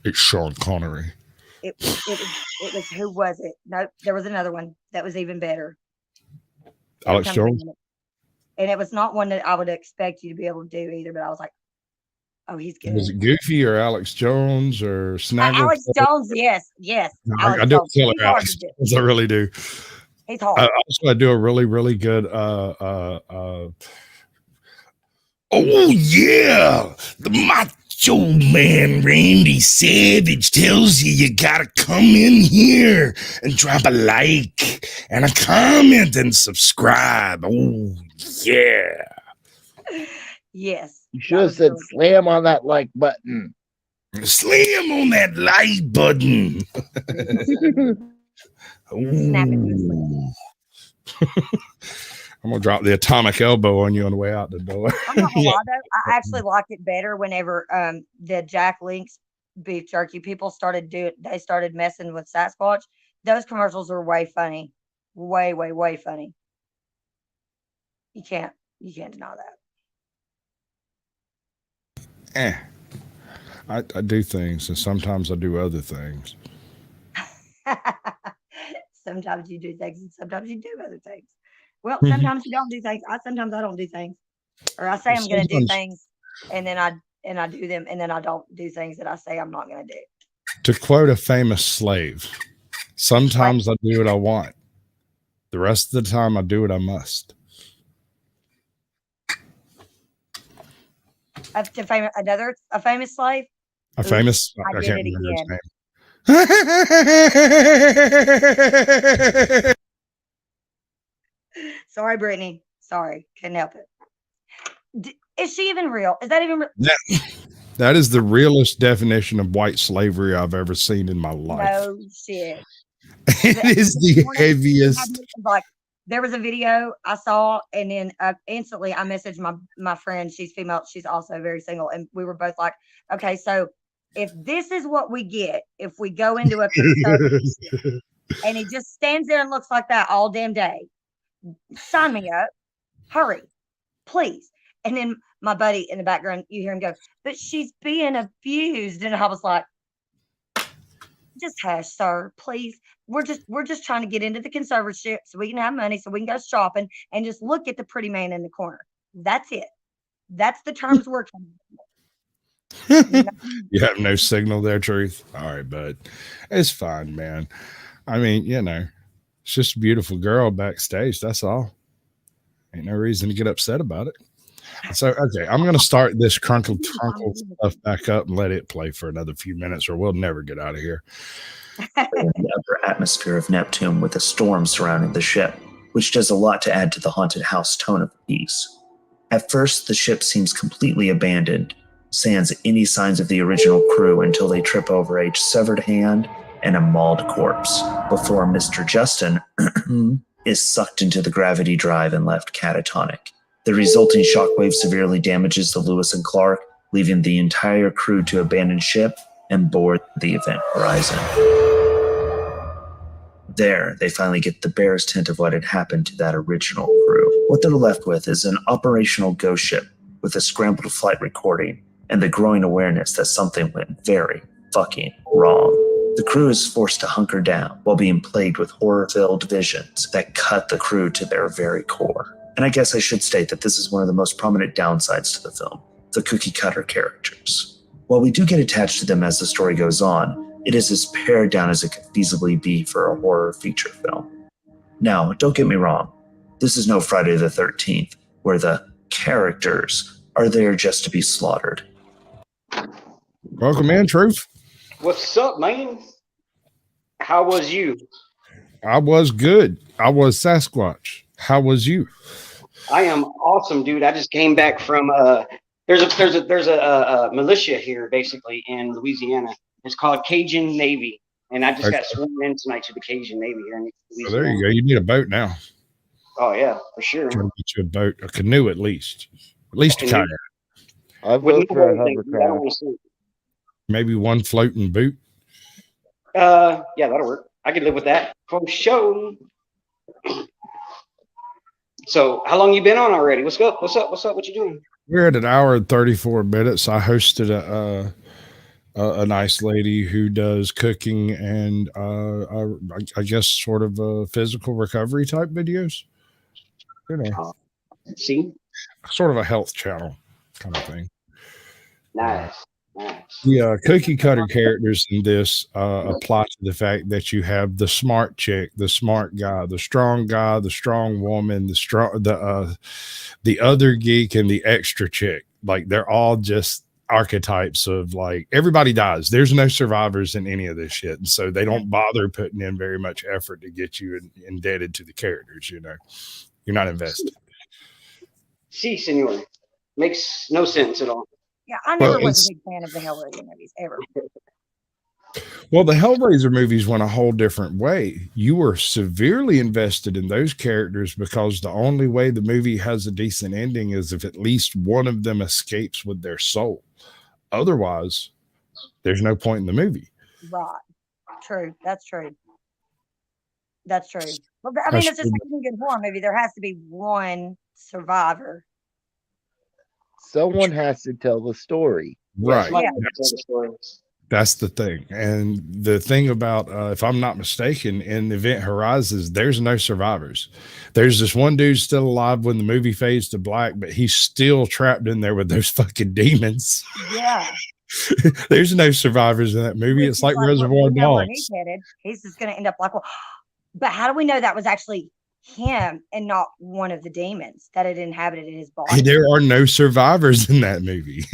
It's Sean Connery. It was who was it? No, there was another one that was even better. Alex Jones. And it was not one that I would expect you to be able to do either. But I was like, oh, he's good. Was it Goofy or Alex Jones or Snaggle? Alex Jones, yes. I do kill Alex Jones. I really do. He's hard. Also, I do a really, really good. Oh yeah, the Macho Man Randy Savage tells you gotta come in here and drop a like and a comment and subscribe. Oh yeah. Yes. You should have said slam on that like button. Slam on that like button. I'm gonna drop the atomic elbow on you on the way out the door. I'm not gonna lie though, I actually liked it better whenever the Jack Link's beef jerky people started messing with Sasquatch. Those commercials were way funny. Way funny. You can't deny that. I do things, and sometimes I do other things. Sometimes you do things, and sometimes you do other things. Well, sometimes you don't do things. Sometimes I don't do things, or I say I'm going to do things, and then I do them, and then I don't do things that I say I'm not going to do. To quote a famous slave, sometimes I do what I want. The rest of the time, I do what I must. A famous slave. A famous. I can't did it remember his again. name. Sorry, Brittany. Sorry, couldn't help it. Is she even real? Is that even real? That is the realest definition of white slavery I've ever seen in my life. No shit. It is the heaviest. Like, there was a video I saw, and then instantly I messaged my friend. She's female. She's also very single, and we were both like, okay, so if this is what we get, if we go into a conservative and he just stands there and looks like that all damn day, sign me up. Hurry, please. And then my buddy in the background, you hear him go, but she's being abused. And I was like, just hush, sir, please. We're just trying to get into the conservatorship so we can have money, so we can go shopping and just look at the pretty man in the corner. That's it. That's the terms we're coming with. You have no signal there, Truth. All right, bud. It's fine, man. I mean, you know, it's just a beautiful girl backstage. That's all. Ain't no reason to get upset about it. So, okay, I'm going to start this crunkle stuff back up and let it play for another few minutes, or we'll never get out of here. The upper atmosphere of Neptune with a storm surrounding the ship, which does a lot to add to the haunted house tone of the piece. At first, the ship seems completely abandoned, sans any signs of the original crew until they trip over a severed hand and a mauled corpse, before Mr. Justin is sucked into the gravity drive and left catatonic. The resulting shockwave severely damages the Lewis and Clark, leaving the entire crew to abandon ship and board the event horizon. There, they finally get the barest hint of what had happened to that original crew. What they're left with is an operational ghost ship with a scrambled flight recording and the growing awareness that something went very fucking wrong. The crew is forced to hunker down while being plagued with horror-filled visions that cut the crew to their very core. And I guess I should state that this is one of the most prominent downsides to the film, the cookie-cutter characters. While we do get attached to them as the story goes on, it is as pared down as it could feasibly be for a horror feature film. Now, don't get me wrong, this is no Friday the 13th, where the characters are there just to be slaughtered. Welcome in, Truth. What's up, man? How was you? I was good. I was Sasquatch. How was you? I am awesome, dude. I just came back from There's a militia here basically in Louisiana. It's called Cajun Navy, and I just got sworn in tonight to the Cajun Navy here in Oh, there Louisiana. you go. You need a boat now. Oh yeah, for sure. Gotta get you a boat, a canoe at least a kayak. I vote for a hovercraft. Maybe one floating boot. Yeah, that'll work. I could live with that for sure. So, how long you been on already? What's up? What's up? What's up? What you doing? We're at an hour and 34 minutes. I hosted a nice lady who does cooking and I guess sort of physical recovery type videos. You know, see, sort of a health channel kind of thing. Nice. The cookie cutter characters in this apply to the fact that you have the smart chick, the smart guy, the strong woman, the other geek, and the extra chick. Like they're all just archetypes of like everybody dies. There's no survivors in any of this shit, and so they don't bother putting in very much effort to get you indebted to the characters. You know, you're not invested. Si, senor. Makes no sense at all. Yeah, I never was a big fan of the Hellraiser movies ever. Well, the Hellraiser movies went a whole different way. You were severely invested in those characters because the only way the movie has a decent ending is if at least one of them escapes with their soul. Otherwise, there's no point in the movie. Right. True. That's true. That's true. Well, I mean, it's just like any good horror movie. There has to be one survivor. Someone has to tell the story. Right. Yeah. That's the thing. And the thing about, if I'm not mistaken, in Event Horizons, there's no survivors. There's this one dude still alive when the movie fades to black, but he's still trapped in there with those fucking demons. Yeah. There's no survivors in that movie. It's like Reservoir Dogs. He's headed. He's just going to end up like, well, but how do we know that was actually him and not one of the demons that had inhabited his body? There are no survivors in that movie.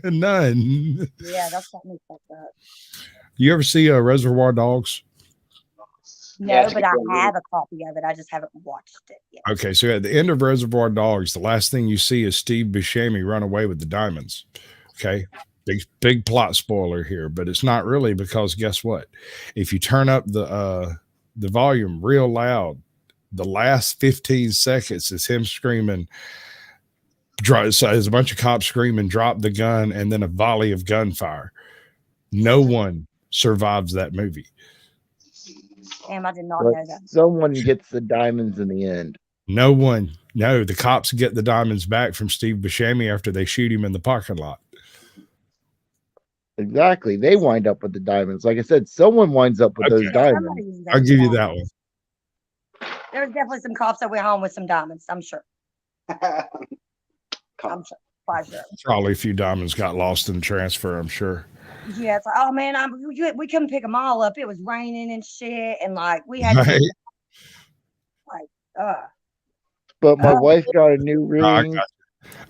None. Yeah, that's what makes fucked up. You ever see Reservoir Dogs? No, but I have a copy of it. I just haven't watched it yet. Okay, so at the end of Reservoir Dogs, the last thing you see is Steve Buscemi run away with the diamonds. Okay, big plot spoiler here, but it's not really, because guess what? If you turn up the volume real loud, the last 15 seconds is him screaming. So there's a bunch of cops screaming, drop the gun, and then a volley of gunfire. No one survives that movie. Damn, I did not know that. Someone gets the diamonds in the end. No one. No, the cops get the diamonds back from Steve Buscemi after they shoot him in the parking lot. Exactly. They wind up with the diamonds. Like I said, someone winds up with those diamonds. I'll give you that one. There was definitely some cops that went home with some diamonds, I'm sure. I'm sure. Quite sure. Probably a few diamonds got lost in the transfer, I'm sure. Yeah, it's like, oh man, we couldn't pick them all up. It was raining and shit, and like we had to But my wife got a new ring.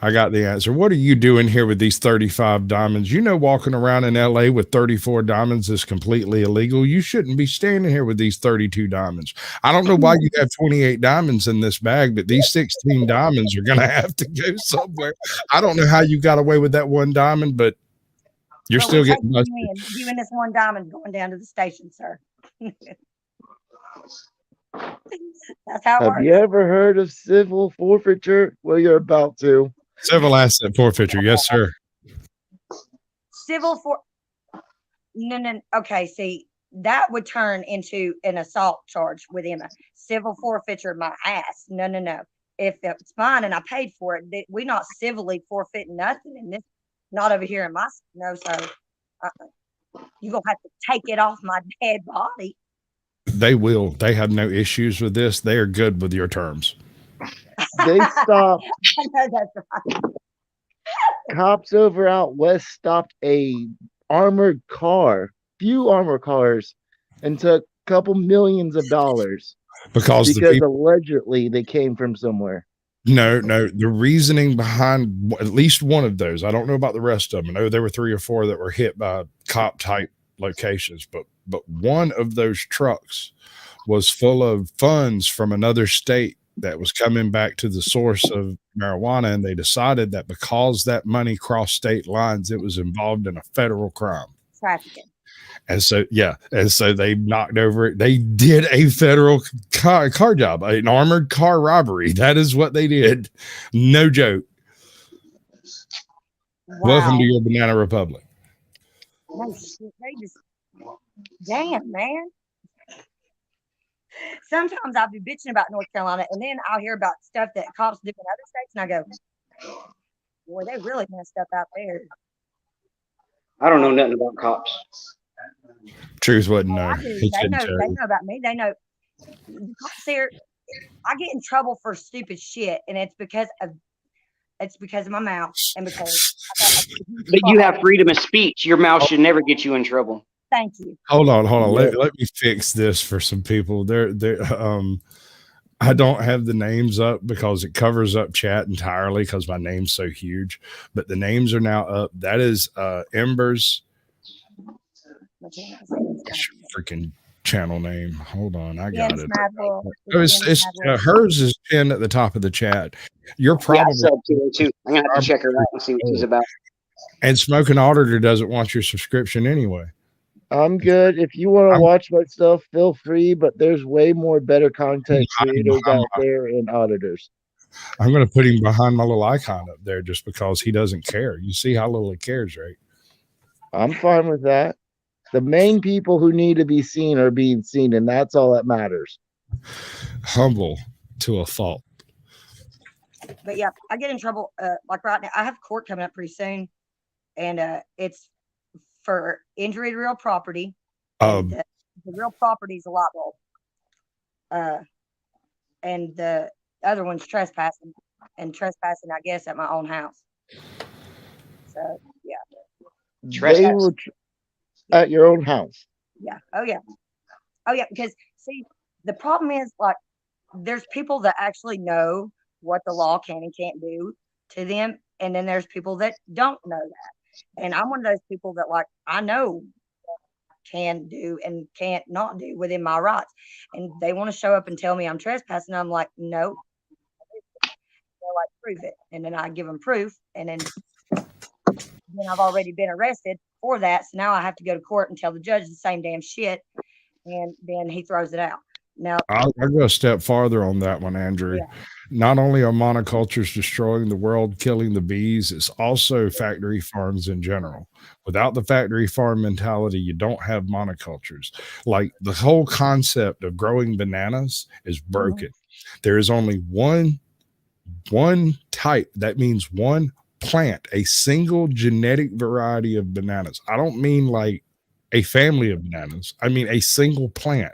I got the answer. What are you doing here with these 35 diamonds? You know, walking around in LA with 34 diamonds is completely illegal. You shouldn't be standing here with these 32 diamonds. I don't know why you have 28 diamonds in this bag, but these 16 diamonds are going to have to go somewhere. I don't know how you got away with that one diamond, but you're still getting busted. You and this one diamond going down to the station, sir. That's how it works. Have you ever heard of civil forfeiture? Well, you're about to. Civil asset forfeiture, yes, sir. No. Okay, see, that would turn into an assault charge with Emma. Civil forfeiture, my ass. No. If it's mine and I paid for it, we're not civilly forfeiting nothing in this. Not over here in my no, sir. You're gonna have to take it off my dead body. They will. They have no issues with this. They are good with your terms. They stopped. I know that's right. Cops over out west stopped a armored car, few armored cars, and took a couple millions of dollars because allegedly they came from somewhere. No. The reasoning behind at least one of those, I don't know about the rest of them. I know there were 3 or 4 that were hit by cop type locations, but one of those trucks was full of funds from another state that was coming back to the source of marijuana, and they decided that because that money crossed state lines, it was involved in a federal crime. Trafficking. And so, they knocked over it. They did a federal car job, an armored car robbery. That is what they did. No joke. Wow. Welcome to your banana republic. No shit. They just, damn, man. Sometimes I'll be bitching about North Carolina, and then I'll hear about stuff that cops do in other states, and I go, boy, they really messed up out there. I don't know nothing about cops. Truth wouldn't know. I do. They know about me. They know. The cops here, I get in trouble for stupid shit, and it's because of my mouth and because. But you have freedom of speech. Your mouth should never get you in trouble. Thank you. Hold on. Let me fix this for some people. I don't have the names up because it covers up chat entirely because my name's so huge. But the names are now up. That is Ember's freaking channel name. Hold on, I got it. Hers is pinned at the top of the chat. You're probably too. I'm gonna have to check her out and see what she's about. And Smoking Auditor doesn't want your subscription anyway. I'm good. If you want to watch my stuff, feel free, but there's way more better content creators out there and auditors. I'm going to put him behind my little icon up there just because he doesn't care. You see how little he cares, right? I'm fine with that. The main people who need to be seen are being seen, and that's all that matters. Humble to a fault. But yeah, I get in trouble. Like right now, I have court coming up pretty soon, and it's for injury to real property. The real property is a lot more. And the other one's trespassing, I guess, at my own house. So yeah. Trespassing at your own house. Yeah. Oh yeah. Because see, the problem is like there's people that actually know what the law can and can't do to them, and then there's people that don't know that. And I'm one of those people that like I know can do and can't not do within my rights. And they want to show up and tell me I'm trespassing. I'm like, no. They're like, prove it. And then I give them proof. And then I've already been arrested for that. So now I have to go to court and tell the judge the same damn shit. And then he throws it out. Now I'll go a step farther on that one, Andrew. Yeah. Not only are monocultures destroying the world, killing the bees, it's also factory farms in general. Without the factory farm mentality, you don't have monocultures. Like the whole concept of growing bananas is broken. Mm-hmm. There is only one type. That means one plant, a single genetic variety of bananas. I don't mean like a family of bananas. I mean a single plant.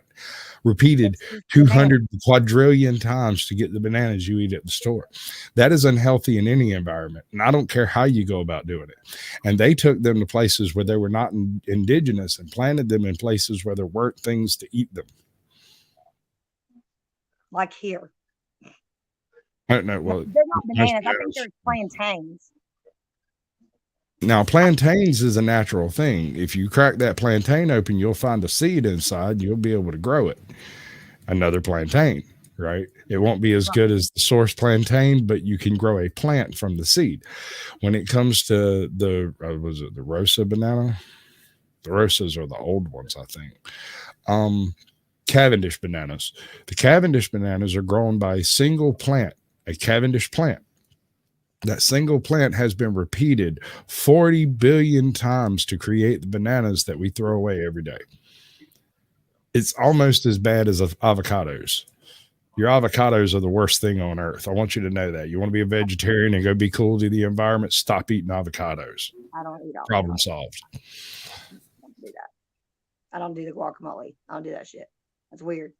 Repeated 200 quadrillion times to get the bananas you eat at the store. That is unhealthy in any environment. And I don't care how you go about doing it. And they took them to places where they were not indigenous and planted them in places where there weren't things to eat them. Like here. I don't know. Well, they're not bananas. I think they're plantains. Now, plantains is a natural thing. If you crack that plantain open, you'll find a seed inside. And you'll be able to grow it. Another plantain, right? It won't be as good as the source plantain, but you can grow a plant from the seed. When it comes to the the Rosa banana? The Rosas are the old ones, I think. Cavendish bananas. The Cavendish bananas are grown by a single plant, a Cavendish plant. That single plant has been repeated 40 billion times to create the bananas that we throw away every day. It's almost as bad as avocados. Your avocados are the worst thing on earth. I want you to know that. You want to be a vegetarian and go be cool to the environment, stop eating avocados. I don't eat avocados. Problem solved. I don't do that. I don't do the guacamole. I don't do that shit. That's weird.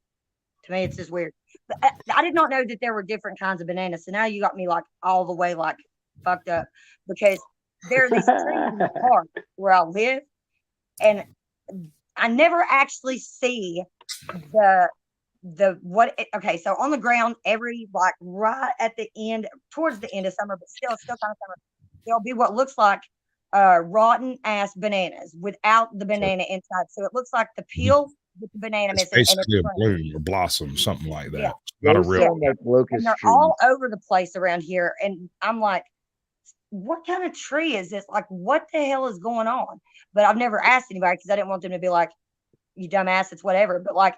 To me, it's just weird. But I did not know that there were different kinds of bananas. So now you got me like all the way like fucked up because there are these trees in the park where I live, and I never actually see okay, so on the ground every like right at the end, towards the end of summer, but still kind of summer, there'll be what looks like rotten ass bananas without the banana inside. So it looks like the peel with the banana It's missing, and it's basically a green. bloom or blossom, something like that. Yeah. Not a Those real. sound like locust And they're trees. all over the place around here. And I'm like, what kind of tree is this? Like, what the hell is going on? But I've never asked anybody because I didn't want them to be like, you dumbass, it's whatever. But like,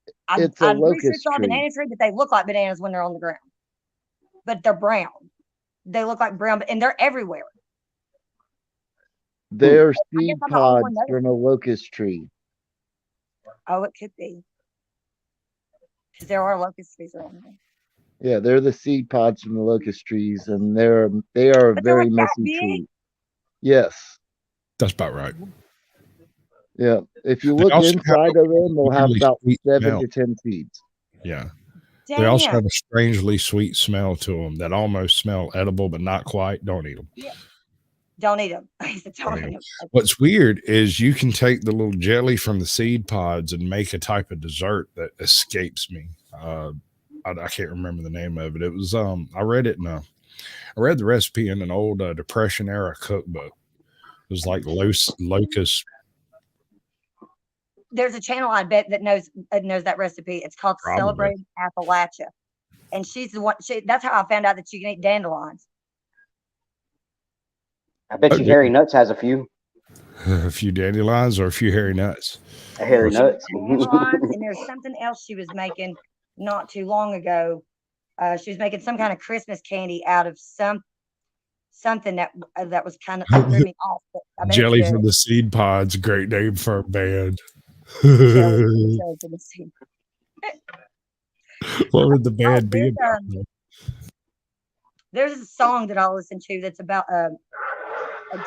It's a I'm pretty sure locust it's not a tree. banana tree, but they look like bananas when they're on the ground. But they're brown. They look like brown, and they're everywhere. They're I seed guess I'm the only one pods from a locust tree. Oh, it could be. Because there are locust trees around here. Yeah, they're the seed pods from the locust trees, and they are a But they're very like that messy big? tree. Yes. That's about right. Yeah. If you They look also have inside of them, they'll have really about sweet 7 smell. to 10 seeds. Yeah. They also Damn. have a strangely sweet smell to them that almost smell edible, but not quite. Don't eat them. Yeah. Don't eat them. Don't eat them. What's weird is you can take the little jelly from the seed pods and make a type of dessert that escapes me. I can't remember the name of it. It was I read the recipe in an old Depression era cookbook. It was like locust. There's a channel I bet that knows that recipe. It's called Probably. Celebrate Appalachia, and she's the one. That's how I found out that you can eat dandelions. I bet you Hairy Nuts has a few. A few dandelions or a few hairy nuts. A hairy nuts. Dandelions, and there's something else she was making not too long ago. She was making some kind of Christmas candy out of something that was kind of threw me off. But I bet Jelly it's from good. the seed pods, great name for a band. Jelly from the seed. What would the band be There's, about? there's a song that I listen to that's about a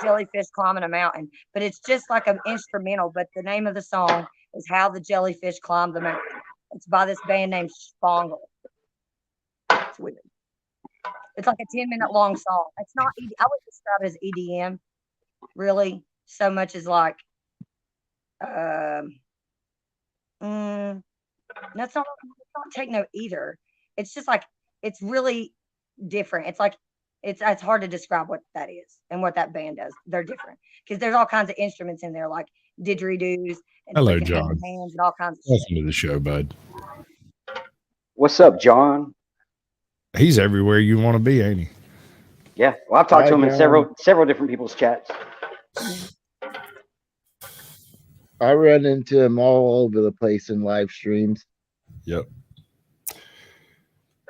jellyfish climbing a mountain, but it's just like an instrumental. But the name of the song is "How the Jellyfish Climbed the Mountain." It's by this band named Spongle. It's weird. It's like a 10-minute long song. It's not. I would describe it as EDM, really, so much as like. That's not techno either. It's just like it's really different. It's like it's hard to describe what that is and what that band does. They're different because there's all kinds of instruments in there, like didgeridoos and Hello, freaking John. hands and all kinds of Welcome to the show, bud. What's up, John? He's everywhere you want to be, ain't he? Yeah. Well, I've talked to Hi, him in John. several different people's chats. I run into him all over the place in live streams. Yep.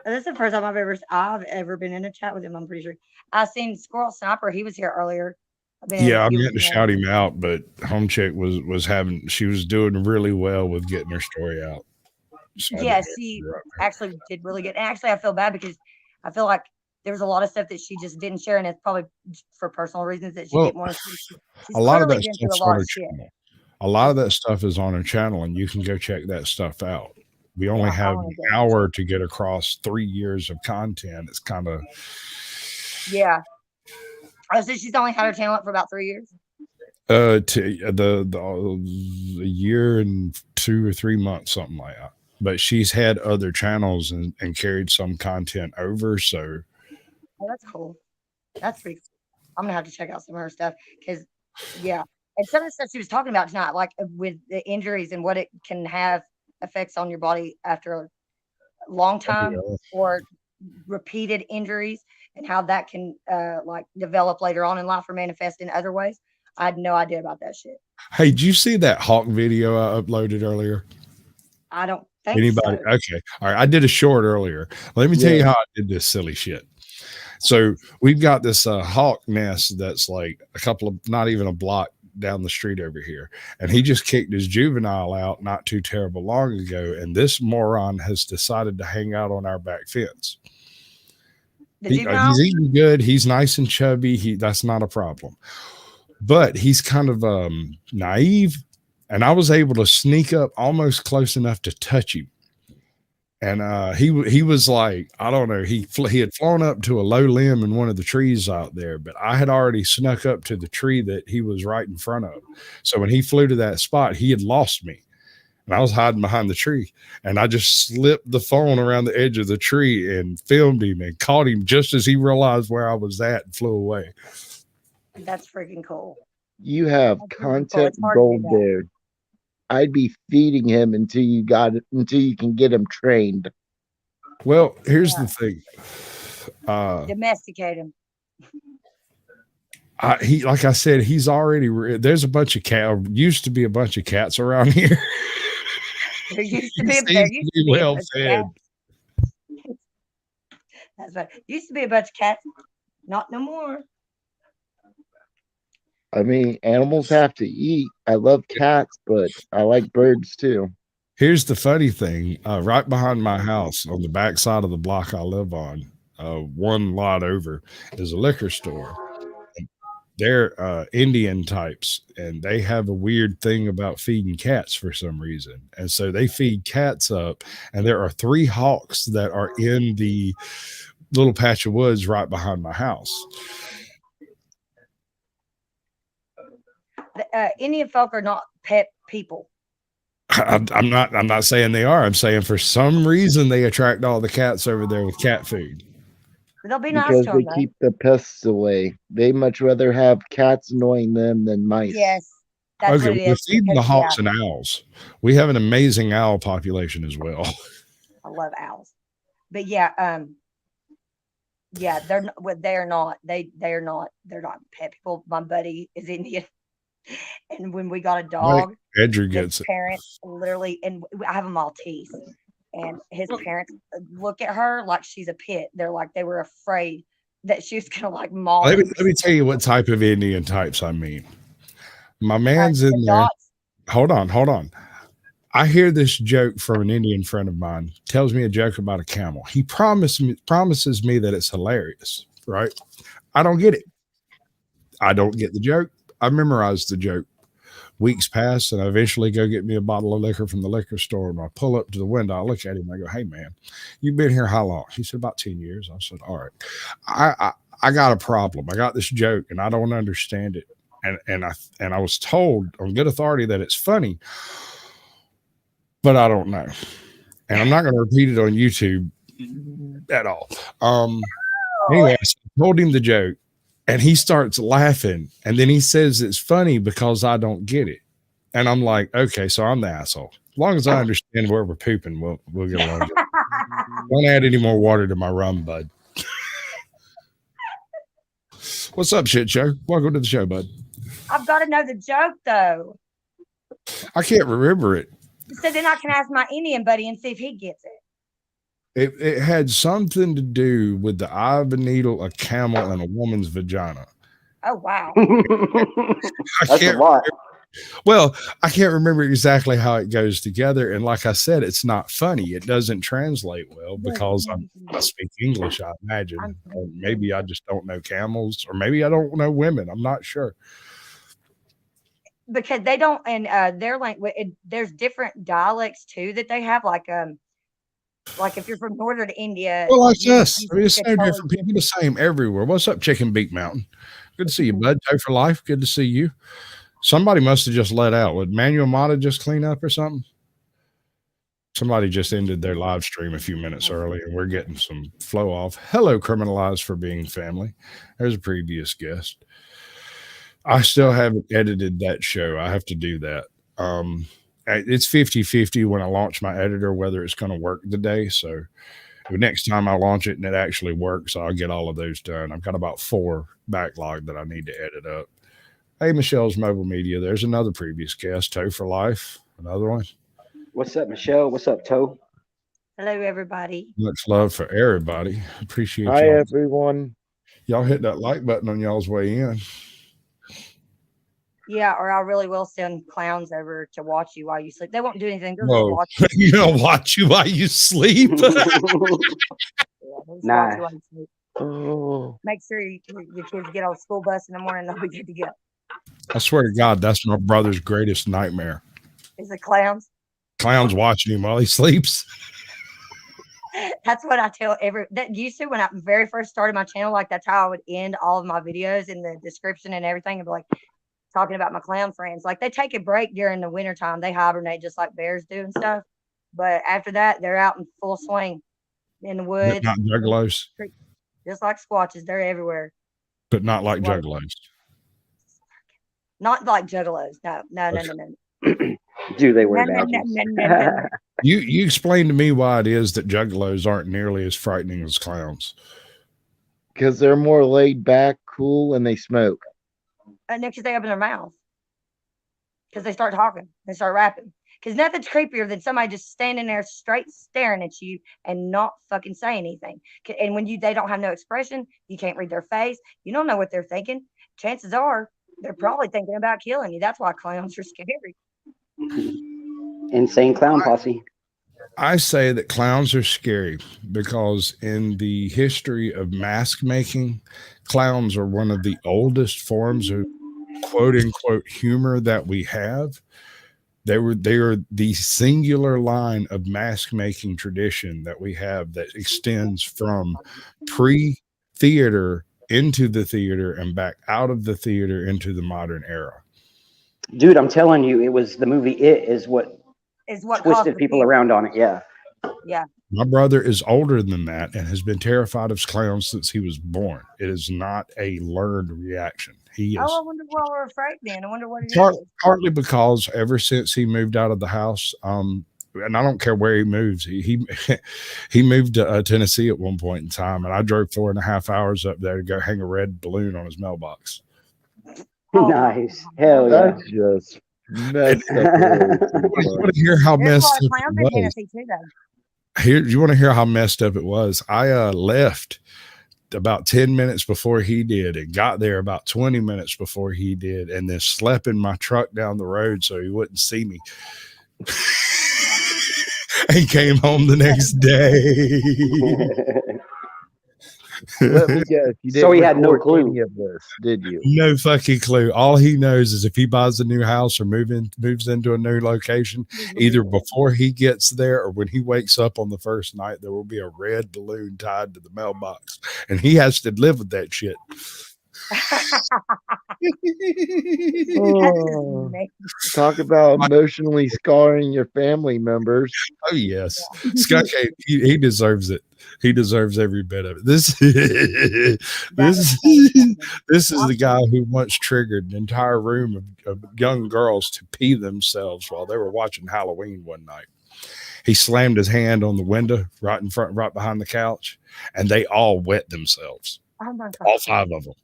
This is the first time I've ever been in a chat with him. I'm pretty sure. I seen Squirrel Sniper. He was here earlier. Yeah, I'm getting to shout him out, but Home Chick she was doing really well with getting her story out. So Yeah, she actually did really good. And actually, I feel bad because I feel like there was a lot of stuff that she just didn't share, and it's probably for personal reasons that she didn't want to. She's a lot of clearly that been through stuff's a on lot her of shit. channel. A lot of that stuff is on her channel, and you can go check that stuff out. We only have an hour to get across 3 years of content. It's kind of Yeah. Oh, so she's only had her channel up for about 3 years. to the a year and 2 or 3 months, something like that. But she's had other channels and carried some content over. So Oh, that's cool. That's pretty cool. I'm gonna have to check out some of her stuff because, yeah, and some of the stuff she was talking about tonight, like with the injuries and what it can have effects on your body after a long time or repeated injuries, and how that can like develop later on in life or manifest in other ways. I had no idea about that shit. hey, did you see that hawk video I uploaded earlier? I don't think Anybody? so. Okay. All right. I did a short earlier. Let me tell you how I did this silly shit. So we've got this hawk nest that's like not even a block down the street over here. And he just kicked his juvenile out not too terrible long ago. And this moron has decided to hang out on our back fence. He's eating good. He's nice and chubby. That's not a problem. But he's kind of naive. And I was able to sneak up almost close enough to touch him. And he was like, I don't know, he had flown up to a low limb in one of the trees out there, but I had already snuck up to the tree that he was right in front of. So when he flew to that spot, he had lost me. And I was hiding behind the tree. And I just slipped the phone around the edge of the tree and filmed him and caught him just as he realized where I was at and flew away. That's freaking cool. You have content gold there. I'd be feeding him until you can get him trained. Well, here's the thing. Domesticate him. He, like I said, he's already. There's a bunch of used to be a bunch of cats around here. There used to be a well bunch fed. of cats. That's right. Used to be a bunch of cats. Not no more. I mean, animals have to eat. I love cats, but I like birds too. Here's the funny thing. Right behind my house, on the back side of the block I live on, one lot over, is a liquor store. They're Indian types, and they have a weird thing about feeding cats for some reason. And so they feed cats up, and there are 3 hawks that are in the little patch of woods right behind my house. Indian folk are not pet people. I'm not saying they are. I'm saying for some reason they attract all the cats over there with cat food. They'll be nice Because to they them, keep the pests away. They much rather have cats annoying them than mice. Yes, that's Okay, what it we're is. feeding the because, hawks and owls. We have an amazing owl population as well. I love owls, but yeah, they're not pet people. My buddy is Indian, and when we got a dog, Edgar his gets it. parents literally, and I have a Maltese, and his parents look at her like she's a pit. They're like, they were afraid that she was gonna like maul Let them. me tell you what type of Indian types I mean. My man's in The there. dots. Hold on. I hear this joke from an Indian friend of mine. Tells me a joke about a camel. He promises me that it's hilarious, right? I don't get it. I don't get the joke. I memorized the joke. Weeks pass, and I eventually go get me a bottle of liquor from the liquor store. And I pull up to the window. I look at him. I go, "Hey, man, you've been here how long?" He said, "About 10 years." I said, "All right, I got a problem. I got this joke, and I don't understand it." And I was told on good authority that it's funny, but I don't know. And I'm not going to repeat it on YouTube at all. Anyway, so I told him the joke, and he starts laughing, and then he says it's funny because I don't get it. And I'm like, okay, so I'm the asshole. As long as I understand where we're pooping, we'll get along. Don't add any more water to my rum, bud. What's up, shit show? Welcome to the show, bud. I've got to know the joke though, I can't remember it. so then I can ask my Indian buddy and see if he gets it. It had something to do with the eye of a needle, a camel, and a woman's vagina. Oh wow. That's a lot. Well, I can't remember exactly how it goes together. And like I said, it's not funny. It doesn't translate well because I speak English, I imagine. Or maybe I just don't know camels, or maybe I don't know women. I'm not sure. Because they don't, and their language, there's different dialects too that they have. Like if you're from northern India. Well, like us. you I mean, it's speak no a totally different. People the same everywhere. What's up, Chicken Beak Mountain? Good to see you, bud. Toe for life. Good to see you. Somebody must have just let out. Would Manuel Mata just clean up or something? Somebody just ended their live stream a few minutes early, and we're getting some flow off. Hello, Criminalized for Being Family. There's a previous guest. I still haven't edited that show. I have to do that. It's 50-50 when I launch my editor, whether it's going to work today. So the next time I launch it and it actually works, I'll get all of those done. I've got about 4 backlog that I need to edit up. Hey, Michelle's Mobile Media. There's another previous guest, Toe for Life. Another one. What's up, Michelle? What's up, Toe? Hello, everybody. Much love for everybody. Appreciate Hi, y'all. everyone. Y'all hit that like button on y'all's way in. Yeah, or I really will send clowns over to watch you while you sleep. They won't do anything. They'll just Whoa. watch You know, watch you while you sleep. Yeah, they'll just watch Nice. you while you sleep. Oh, Make sure your kids get on the school bus in the morning. They'll be good to go. I swear to God, that's my brother's greatest nightmare. Is the clowns? Clowns watching him while he sleeps. That's what I tell that used to when I very first started my channel. Like that's how I would end all of my videos in the description and everything. I'd be like talking about my clown friends. Like they take a break during the wintertime. They hibernate just like bears do and stuff. But after that, they're out in full swing in the woods. Not juggalos. Just like squatches. They're everywhere. But not like juggalos. Not like juggalos. No. Do they wear No, no, badges? no, no, no, no. You explain to me why it is that juggalos aren't nearly as frightening as clowns. Because they're more laid back, cool, and they smoke. No, because they open their mouth. Because they start talking. They start rapping. Because nothing's creepier than somebody just standing there straight staring at you and not fucking say anything. And when they don't have no expression, you can't read their face. You don't know what they're thinking. Chances are they're probably thinking about killing you. That's why clowns are scary. Insane clown posse. I say that clowns are scary because in the history of mask making, clowns are one of the oldest forms of quote unquote humor that we have. They are the singular line of mask making tradition that we have that extends from pre-theater into the theater and back out of the theater into the modern era. Dude, I'm telling you, it was the movie It is what twisted people around on it. Yeah. Yeah. My brother is older than that and has been terrified of clowns since he was born. It is not a learned reaction. He is. Oh, I wonder why we're afraid then. I wonder what it is. Partly because ever since he moved out of the house, and I don't care where he moves, he moved to Tennessee at one point in time, and I drove 4.5 hours up there to go hang a red balloon on his mailbox. Nice. Hell yeah. That's just messed up. You want to hear how messed up it was? Tennessee too, though. You want to hear how messed up it was? I left about 10 minutes before he did and got there about 20 minutes before he did, and then slept in my truck down the road so he wouldn't see me. And came home the next day. Let me guess. You didn't So he had no record clue. any of this, did you? No fucking clue. All he knows is if he buys a new house or moves into a new location, either before he gets there or when he wakes up on the first night, there will be a red balloon tied to the mailbox, and he has to live with that shit. Oh, talk about emotionally scarring your family members. Oh yes, Skunk Ape, he deserves it. He deserves every bit of it. This is the guy who once triggered an entire room of young girls to pee themselves while they were watching Halloween one night. He slammed his hand on the window right in front, right behind the couch, and they all wet themselves. Oh my God. All 5 of them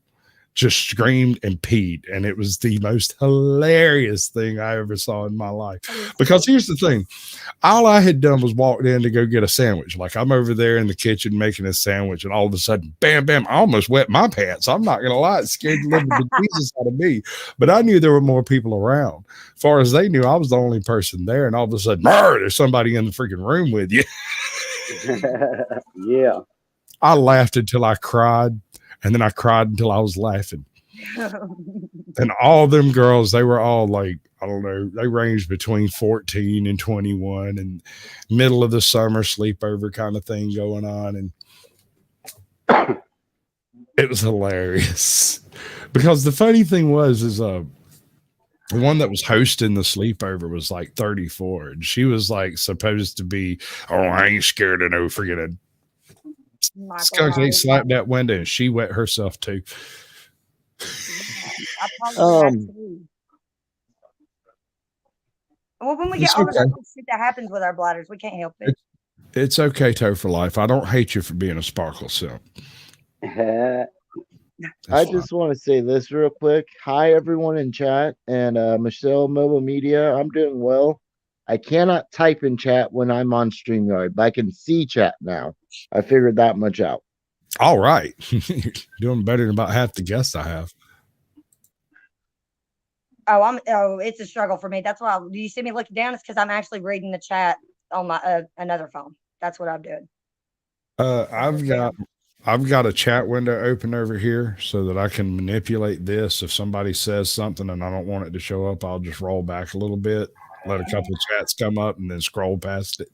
just screamed and peed, and it was the most hilarious thing I ever saw in my life. Because here's the thing, all I had done was walked in to go get a sandwich. Like, I'm over there in the kitchen making a sandwich, and all of a sudden, bam, bam, I almost wet my pants. I'm not gonna lie, it scared the living bejesus out of me. But I knew there were more people around. As far as they knew, I was the only person there, and all of a sudden, there's somebody in the freaking room with you. Yeah. I laughed until I cried. And then I cried until I was laughing. And all them girls, they were all like, I don't know, they ranged between 14 and 21 and middle of the summer sleepover kind of thing going on. And it was hilarious. Because the funny thing was, the one that was hosting the sleepover was like 34. And she was like supposed to be, oh, I ain't scared of no freaking Skunk Ape slapped that window and she wet herself too. Well, when we get all the shit that happens with our bladders, we can't help it. It's okay, Toe for life. I don't hate you for being a sparkle simp. I just want to say this real quick. Hi, everyone in chat, and Michelle Mobile Media. I'm doing well. I cannot type in chat when I'm on StreamYard, but I can see chat now. I figured that much out. All right. You're doing better than about half the guests I have. Oh, it's a struggle for me. That's why. Do you see me looking down? It's because I'm actually reading the chat on my another phone. That's what I'm doing. I've got a chat window open over here so that I can manipulate this. If somebody says something and I don't want it to show up, I'll just roll back a little bit, let a couple of chats come up, and then scroll past it.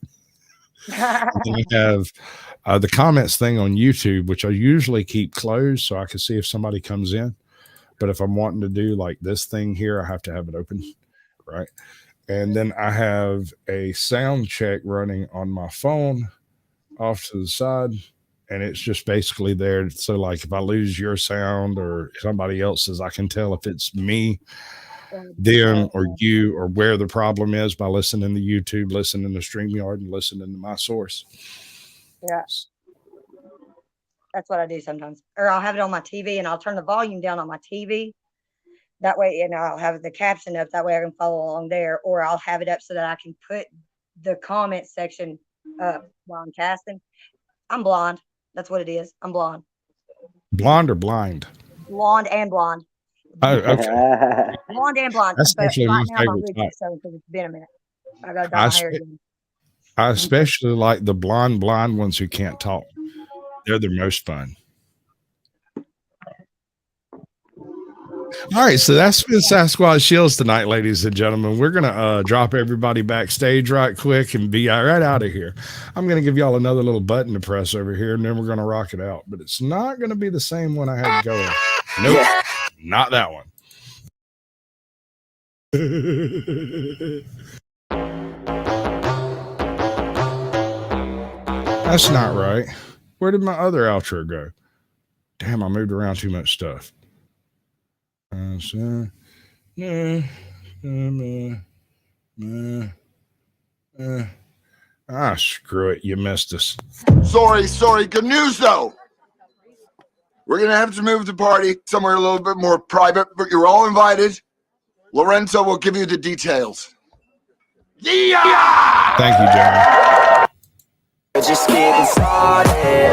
And we have the comments thing on YouTube, which I usually keep closed so I can see if somebody comes in. But if I'm wanting to do like this thing here, I have to have it open, right? And then I have a sound check running on my phone off to the side, and it's just basically there. So like if I lose your sound or somebody else's, I can tell if it's me them or you or where the problem is by listening to YouTube, listening to StreamYard, and listening to my source. Yeah. That's what I do sometimes. Or I'll have it on my TV and I'll turn the volume down on my TV. That way, and I'll have the caption up. That way I can follow along there. Or I'll have it up so that I can put the comment section up while I'm casting. I'm blonde. That's what it is. I'm blonde. Blonde or blind? Blonde and blonde. Oh, okay. Blonde and blonde. That's But actually right my now I'm on favorite Bluetooth, type. so because it's been a minute. I gotta dye my hair again. I especially like the blonde ones who can't talk. They're the most fun. All right, so that's been Sasquatch Shills tonight, ladies and gentlemen. We're gonna drop everybody backstage right quick and be right out of here. I'm gonna give y'all another little button to press over here, and then we're gonna rock it out. But it's not gonna be the same one I had going. Nope, not that one. That's not right. Where did my other outro go? Damn, I moved around too much stuff. Screw it. You missed us. Sorry. Good news, though. We're going to have to move the party somewhere a little bit more private, but you're all invited. Lorenzo will give you the details. Yeah! Thank you, John. Just getting started.